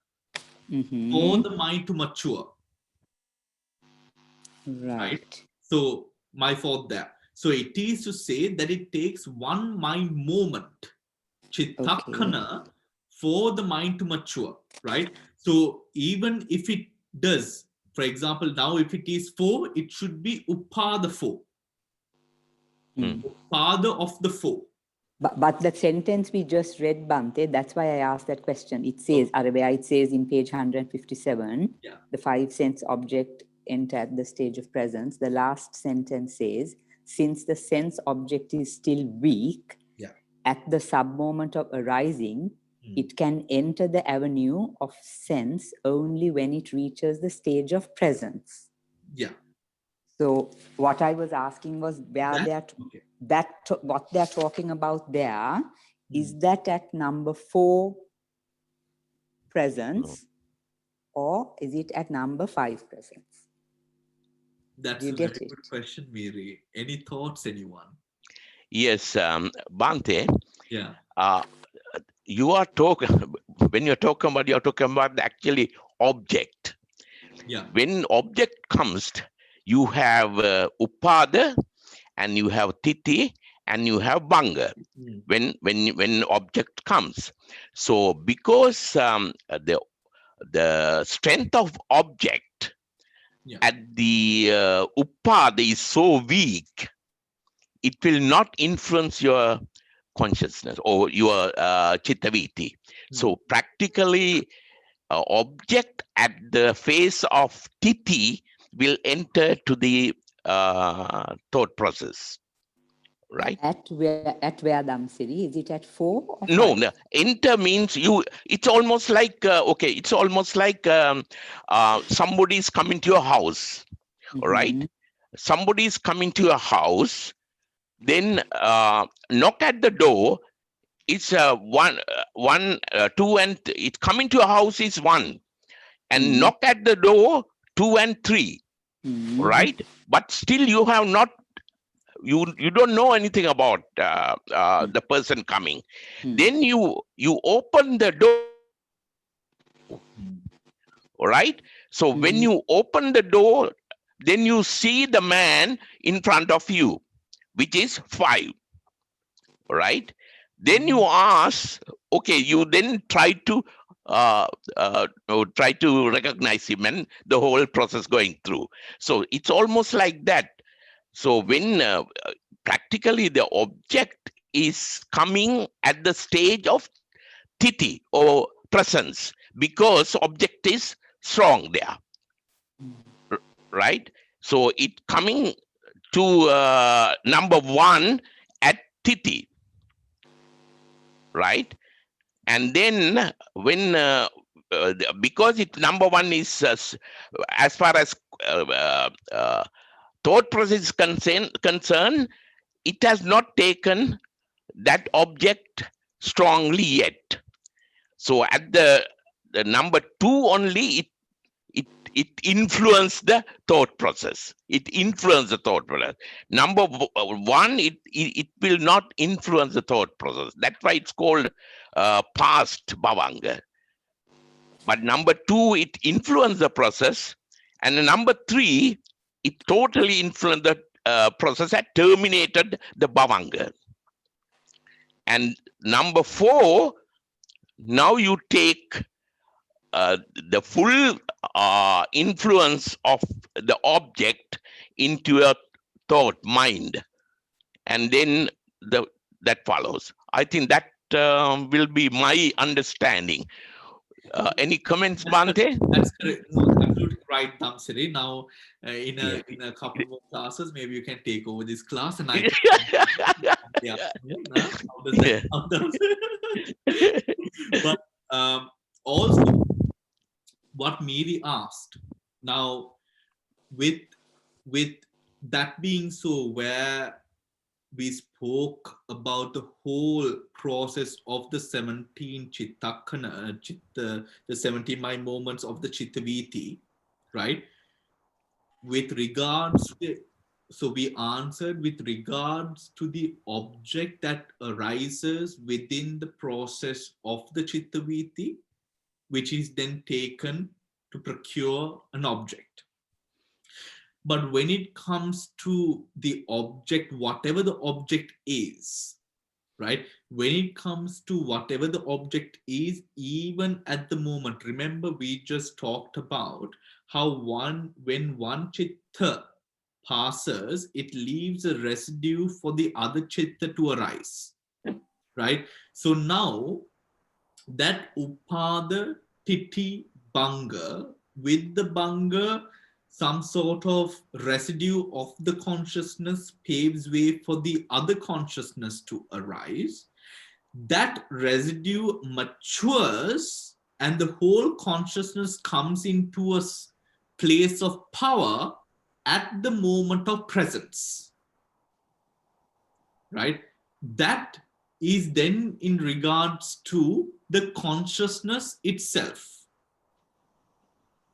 for the mind to mature. Right? So my fault there. So it is to say that it takes 1 mind moment, chittakkana, for the mind to mature, right? So even if it does, for example, now if it is 4, it should be upada 4. Upada of the 4. But the sentence we just read, Bhante, that's why I asked that question. It says, it says in page 157, the 5 sense object enter at the stage of presence. The last sentence says, since the sense object is still weak, at the sub-moment of arising, it can enter the avenue of sense only when it reaches the stage of presence. So what I was asking was where what they're talking about there, is that at number 4 presence, or is it at number 5 presence? That's You a get very it? good question, Miri. Any thoughts, anyone? Yes, Bhante, Yeah. you are talking, when you're talking about the actually object. Yeah. When object comes, you have upada, and you have titi, and you have banga. When object comes, so because the strength of object at the upada is so weak, it will not influence your consciousness or your chittaviti. So practically, object at the face of titi will enter to the thought process, right? At where Dhamsiri? Is it at 4 or 5? No, enter means you. It's almost like okay. It's almost like somebody is coming to your house, right? Somebody is coming to your house. Then knock at the door. It's one, 2, and it's coming to your house is 1, and knock at the door 2 and 3, right? But still, you have not. You don't know anything about the person coming. Then you open the door, right? So when you open the door, then you see the man in front of you, which is 5, right? Then you ask, okay, you then try to recognize him, and the whole process going through. So it's almost like that. So when practically the object is coming at the stage of titi or presence, because object is strong there, right? So it coming to number 1 at titi, right? And then when because it number 1 is as far as thought process is concerned, it has not taken that object strongly yet. So at the number 2 only, it influenced the thought process. It influenced the thought process. Number 1, it will not influence the thought process. That's why it's called past bhavanga. But number 2, it influenced the process, and the number 3, it totally influenced the process that terminated the bhavanga. And number 4, now you take the full influence of the object into your thought mind, and then that follows. I think that will be my understanding. Any comments, Bhante? That's correct. No, absolutely right, Dhamsiri. Now, in a couple more classes, maybe you can take over this class, and I can. Yeah. How does that sound? But also, what Miri asked. Now, with that being so, where we spoke about the whole process of the 17 chittakana, the 17 mind moments of the chittaviti, right? With regards to, so we answered with regards to the object that arises within the process of the chittaviti, which is then taken to procure an object. But when it comes to the object, whatever the object is, right? When it comes to whatever the object is, even at the moment, remember we just talked about how when one chitta passes, it leaves a residue for the other chitta to arise, right? So now that upada, titi, banga, with the banga, some sort of residue of the consciousness paves way for the other consciousness to arise. That residue matures and the whole consciousness comes into a place of power at the moment of presence, right? That is then in regards to the consciousness itself,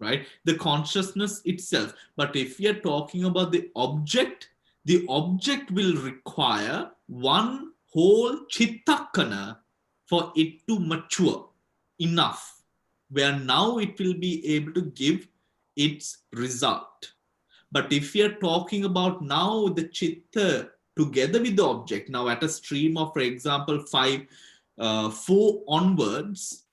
right? The consciousness itself. But if we are talking about the object will require one whole chittakana for it to mature enough, where now it will be able to give its result. But if we are talking about now the chitta together with the object, now at a stream of, for example, 4 onwards,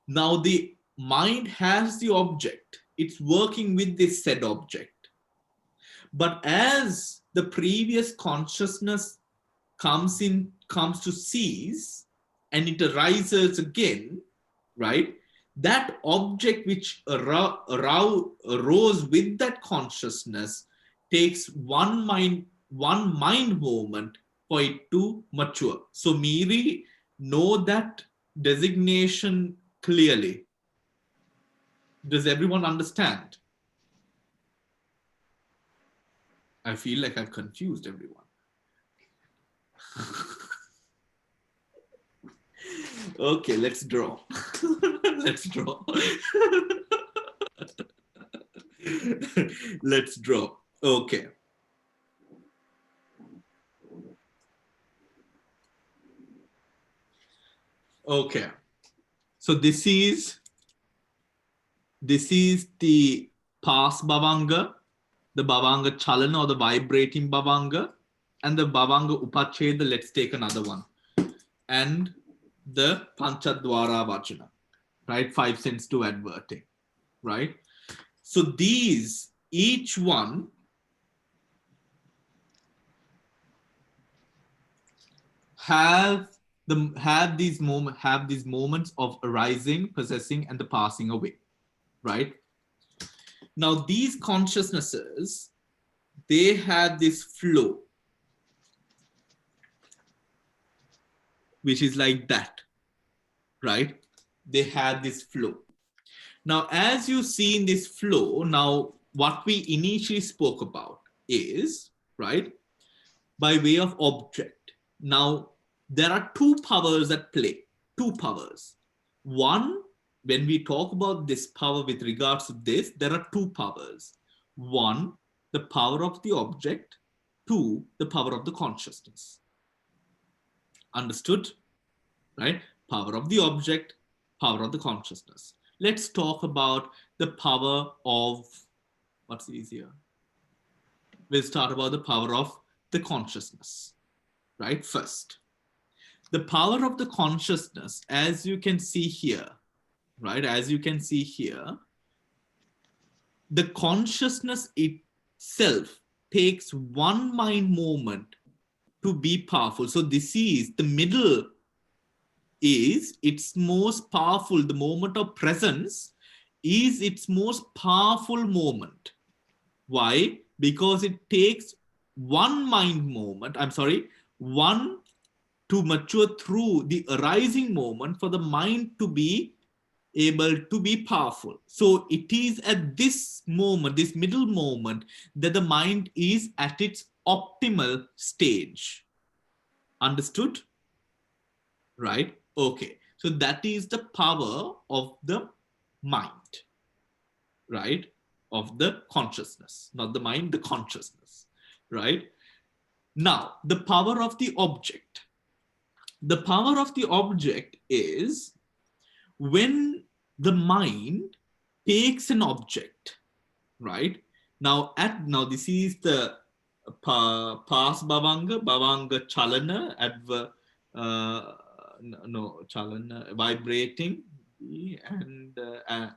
now the mind has the object, it's working with this said object. But as the previous consciousness comes to cease and it arises again, right? That object which arose with that consciousness takes one mind moment for it to mature. So Miri, know that designation clearly. Does everyone understand? I feel like I've confused everyone. Okay, let's draw. Let's draw. Let's draw. Okay. Okay. So this is the past bhavanga, the bhavanga chalana or the vibrating bhavanga, and the bhavanga upacheda. Let's take another one. And the panchadwara vachana, right? 5 cents to adverting, right? So these, each one have these moments of arising, possessing, and the passing away, right? Now these consciousnesses, they have this flow, which is like that, right? They have this flow. Now, as you see in this flow, now what we initially spoke about is, right, by way of object. Now, there are 2 powers at play, 2 powers. One, when we talk about this power with regards to this, there are 2 powers. One, the power of the object. 2, the power of the consciousness. Understood? Right? Power of the object, power of the consciousness. Let's talk about the power of, what's easier? We'll start about the power of the consciousness, right? First, the power of the consciousness, as you can see here, right? As you can see here, the consciousness itself takes one mind moment to be powerful. So this is the middle, is its most powerful. The moment of presence is its most powerful moment. Why? Because it takes one mind moment, one to mature through the arising moment for the mind to be able to be powerful. So it is at this moment, this middle moment, that the mind is at its optimal stage. Understood? Right? Okay. So that is the power of the mind, right? Of the consciousness, not the mind, the consciousness, right? Now, the power of the object. The power of the object is when the mind takes an object, right? Now, this is the past bhavanga, chalana, chalana, vibrating and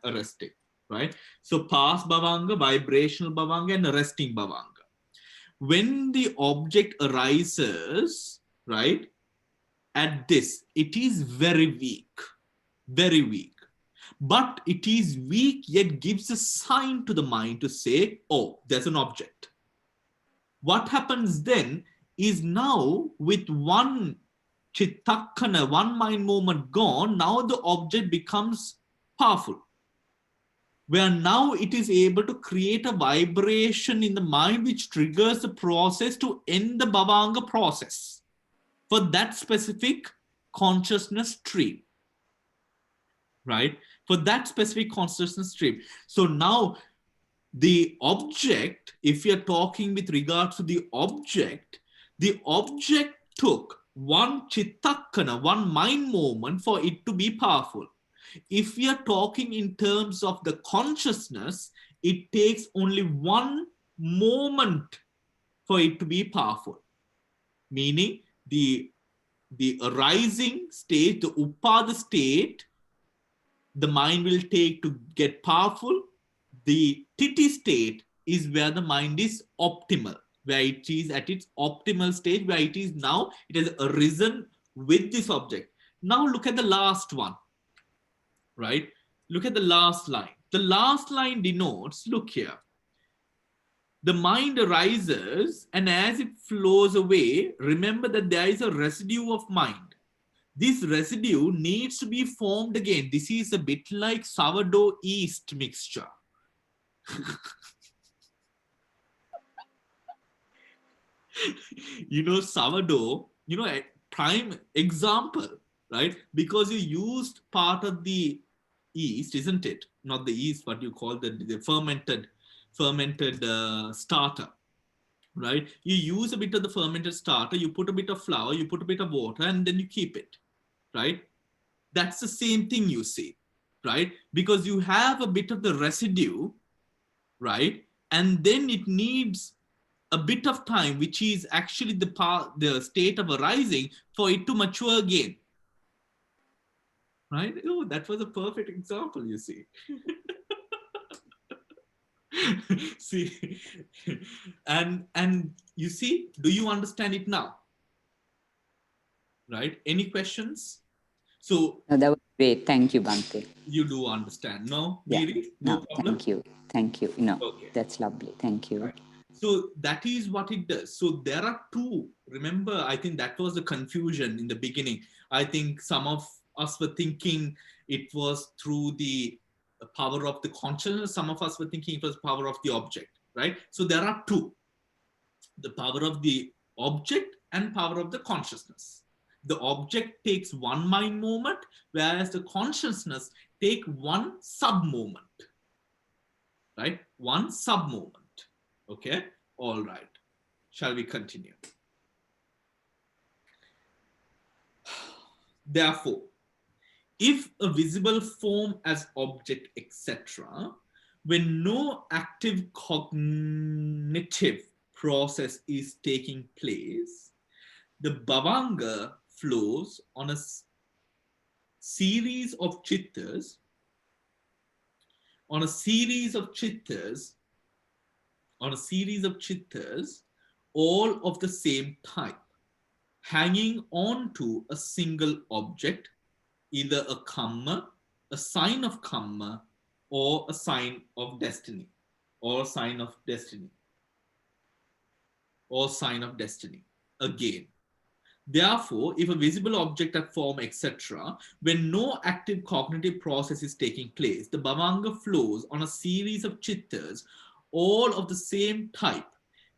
arresting, right? So past bhavanga, vibrational bhavanga, and arresting bhavanga. When the object arises, right, at this, it is very weak, but it is weak yet gives a sign to the mind to say, oh, there's an object. What happens then is now with one chittakana, one mind moment gone, now the object becomes powerful, where now it is able to create a vibration in the mind which triggers the process to end the bhavanga process. for that specific consciousness stream, right? For that specific consciousness stream. So now the object, if you're talking with regards to the object took one chittakana, one mind moment for it to be powerful. If we are talking in terms of the consciousness, it takes only one moment for it to be powerful. Meaning the arising state, the upada state, the mind will take to get powerful. The titi state is where the mind is optimal, where it is at its optimal stage, where it is now, it has arisen with this object. Now look at the last one, right? Look at the last line. The last line denotes, look here, the mind arises, and as it flows away, remember that there is a residue of mind. This residue needs to be formed again. This is a bit like sourdough yeast mixture. You know, sourdough, you know, a prime example, right? Because you used part of the yeast, isn't it? Not the yeast, what you call the fermented starter, right? You use a bit of the fermented starter, you put a bit of flour, you put a bit of water, and then you keep it, right? That's the same thing you see, right? Because you have a bit of the residue, right? And then it needs a bit of time, which is actually the state of arising, for it to mature again, right? Oh, that was a perfect example, you see. See, and you see, do you understand it now? Right? Any questions? So No, that was great. Thank you, Bhante. You do understand, no? Yeah. Really? No problem? Thank you. Thank you. No, Okay. that's lovely. Thank you. Right. So that is what it does. So there are two. Remember, I think that was the confusion in the beginning. I think some of us were thinking it was through the power of the consciousness. Some of us were thinking it was power of the object, right? So there are two. The power of the object and power of the consciousness. The object takes one mind moment, whereas the consciousness take one sub moment, right? One sub moment. Okay, all right. Shall we continue? Therefore, if a visible form as object, etc., when no active cognitive process is taking place, the bhavanga flows on a series of chittas, all of the same type, hanging on to a single object, either a kamma, a sign of kamma, or a sign of destiny, or sign of destiny, or sign of destiny. Again, therefore, if a visible object of form, etc., when no active cognitive process is taking place, the bhavanga flows on a series of chittas, all of the same type,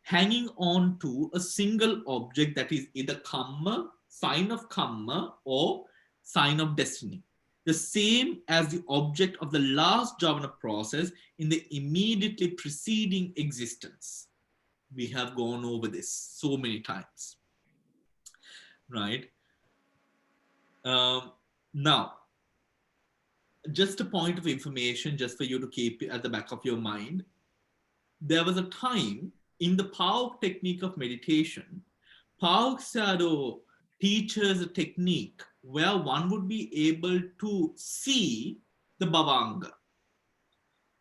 hanging on to a single object that is either kamma, sign of kamma, or sign of destiny. The same as the object of the last jhana process in the immediately preceding existence. We have gone over this so many times, right? Now, just a point of information, just for you to keep at the back of your mind. There was a time in the PAOK technique of meditation, PAOK Sayadaw teaches a technique where one would be able to see the bhavanga.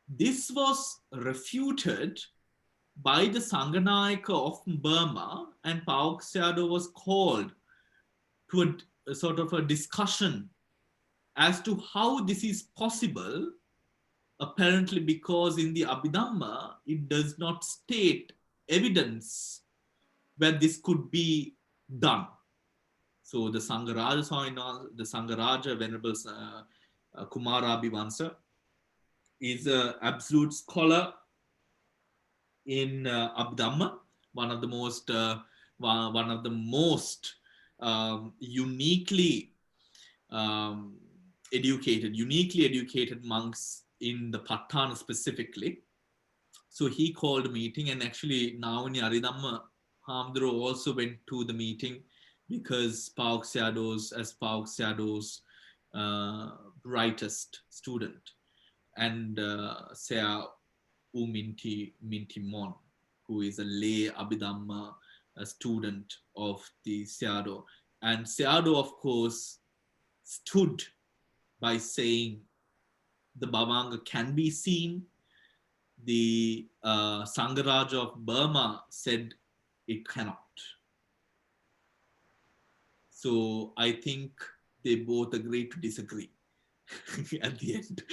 This was refuted by the Sanganayaka of Burma, and PAOK Sayadaw was called to a sort of a discussion as to how this is possible, apparently because in the Abhidhamma, it does not state evidence where this could be done. So the Sangaraja Venerable Kumara Abhivansa is an absolute scholar in Abhidhamma, one of the most uniquely educated monks in the Patthana specifically. So he called a meeting, and actually now in Abhidhamma Hamdro also went to the meeting, because Pauk Sayadaw's brightest student, and Saya U Minti Mon, who is a lay Abhidhamma student of the Sayadaw. And Sayadaw, of course, stood by saying the Bhavanga can be seen. The Sangaraja of Burma said it cannot. So I think they both agreed to disagree at the end.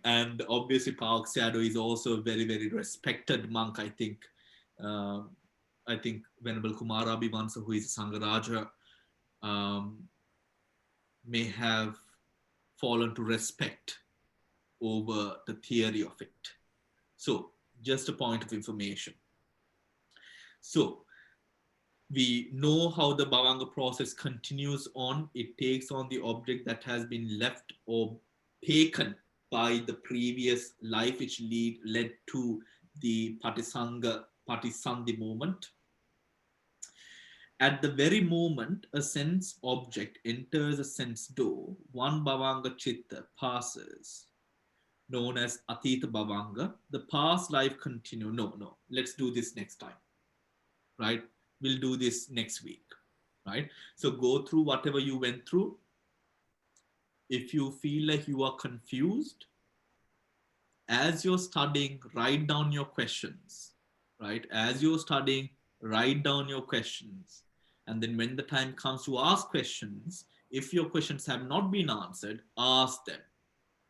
And obviously Pauk Sayadaw is also a very, very respected monk. I think Venerable Kumarabhivansa, who is a Sangaraja, may have fallen to respect over the theory of it. So just a point of information. So we know how the Bhavanga process continues on. It takes on the object that has been left or taken by the previous life, which led to the Patisandhi moment. At the very moment a sense object enters a sense door, one Bhavanga Chitta passes, known as Atita Bhavanga. The past life continue. No, let's do this next time, right? We'll do this next week, right? So go through whatever you went through. If you feel like you are confused, as you're studying, write down your questions, right? As you're studying, write down your questions. And then when the time comes to ask questions, if your questions have not been answered, ask them.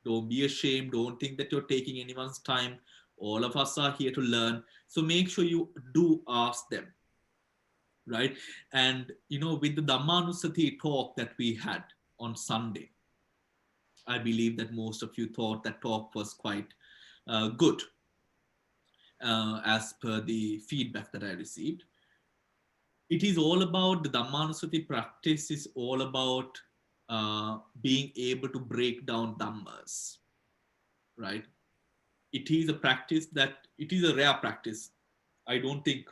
Don't be ashamed. Don't think that you're taking anyone's time. All of us are here to learn. So make sure you do ask them, right? And, with the Dhammanusati talk that we had on Sunday, I believe that most of you thought that talk was quite good, as per the feedback that I received. It is all about, the Dhammanusati practice is all about being able to break down Dhammas, right? It is a practice it is a rare practice. I don't think,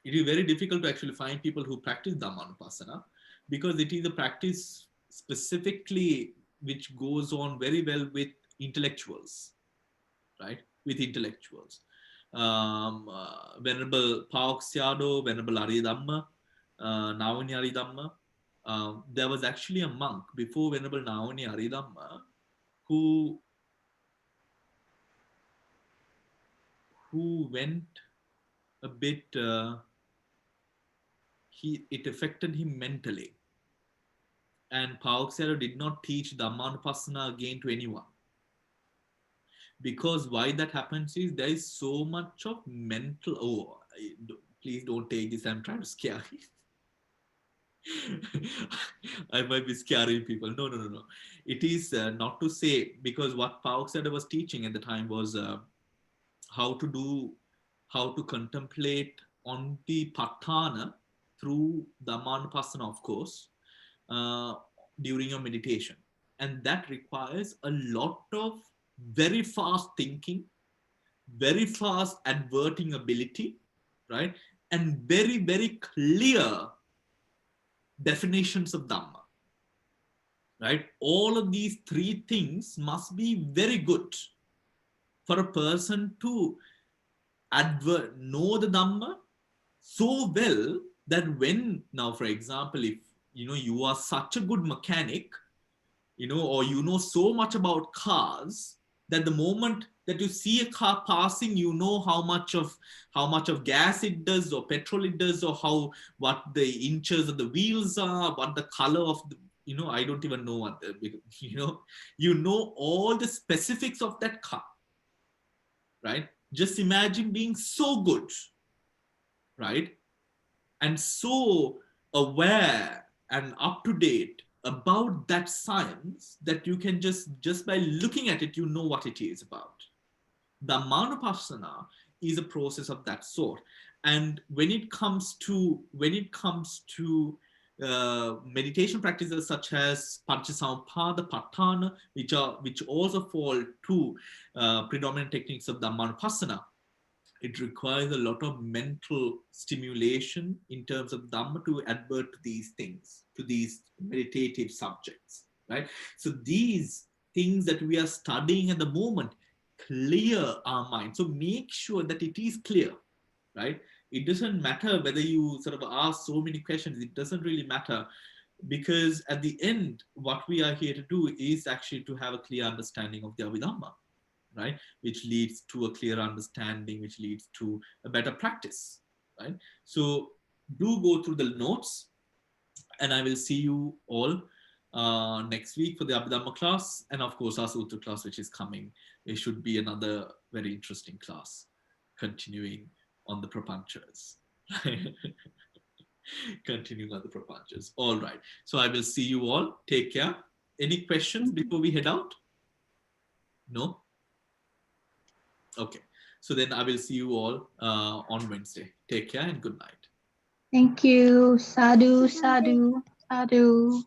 it is very difficult to actually find people who practice Dhammanupassana, because it is a practice specifically which goes on very well with intellectuals, right? With intellectuals. Venerable Pauk Sayadaw, Venerable Abhidhamma, Navani Abhidhamma. There was actually a monk before Venerable Navani Abhidhamma who went a bit, it affected him mentally. And Pauk Sayadaw did not teach Dhammanupassana again to anyone. Because why that happens is there is so much of mental, please don't take this, I'm trying to scare you. I might be scaring people. No. It is not to say, because what Pauk Sayadaw was teaching at the time was how to contemplate on the Patthana through Dhammanupassana, of course, during your meditation. And that requires a lot of very fast thinking, very fast adverting ability, right? And very, very clear definitions of Dhamma, right? All of these three things must be very good for a person to know the Dhamma so well that when, now for example, if you are such a good mechanic, or so much about cars, that the moment that you see a car passing, you know how much of gas it does, or petrol it does, or what the inches of the wheels are, what the color of the, I don't even know what all the specifics of that car, right? Just imagine being so good, right? And so aware and up to date about that science that you can just by looking at it, you know what it is about. Dhammanupassana is a process of that sort. And when it comes to meditation practices such as Panchasampada, Patthana, which also fall to predominant techniques of Dhammanupassana, it requires a lot of mental stimulation in terms of Dhamma to advert to these things, to these meditative subjects, right? So these things that we are studying at the moment clear our mind. So make sure that it is clear, right? It doesn't matter whether you sort of ask so many questions. It doesn't really matter, because at the end, what we are here to do is actually to have a clear understanding of the Abhidhamma, right? Which leads to a clear understanding, which leads to a better practice, right? So do go through the notes, and I will see you all next week for the Abhidhamma class, and of course our Sutra class, which is coming. It should be another very interesting class, continuing on the Prapanchas. Continuing on the Prapanchas. All right. So I will see you all. Take care. Any questions before we head out? No? Okay. So then I will see you all on Wednesday. Take care and good night. Thank you. Sadhu, sadhu, sadhu.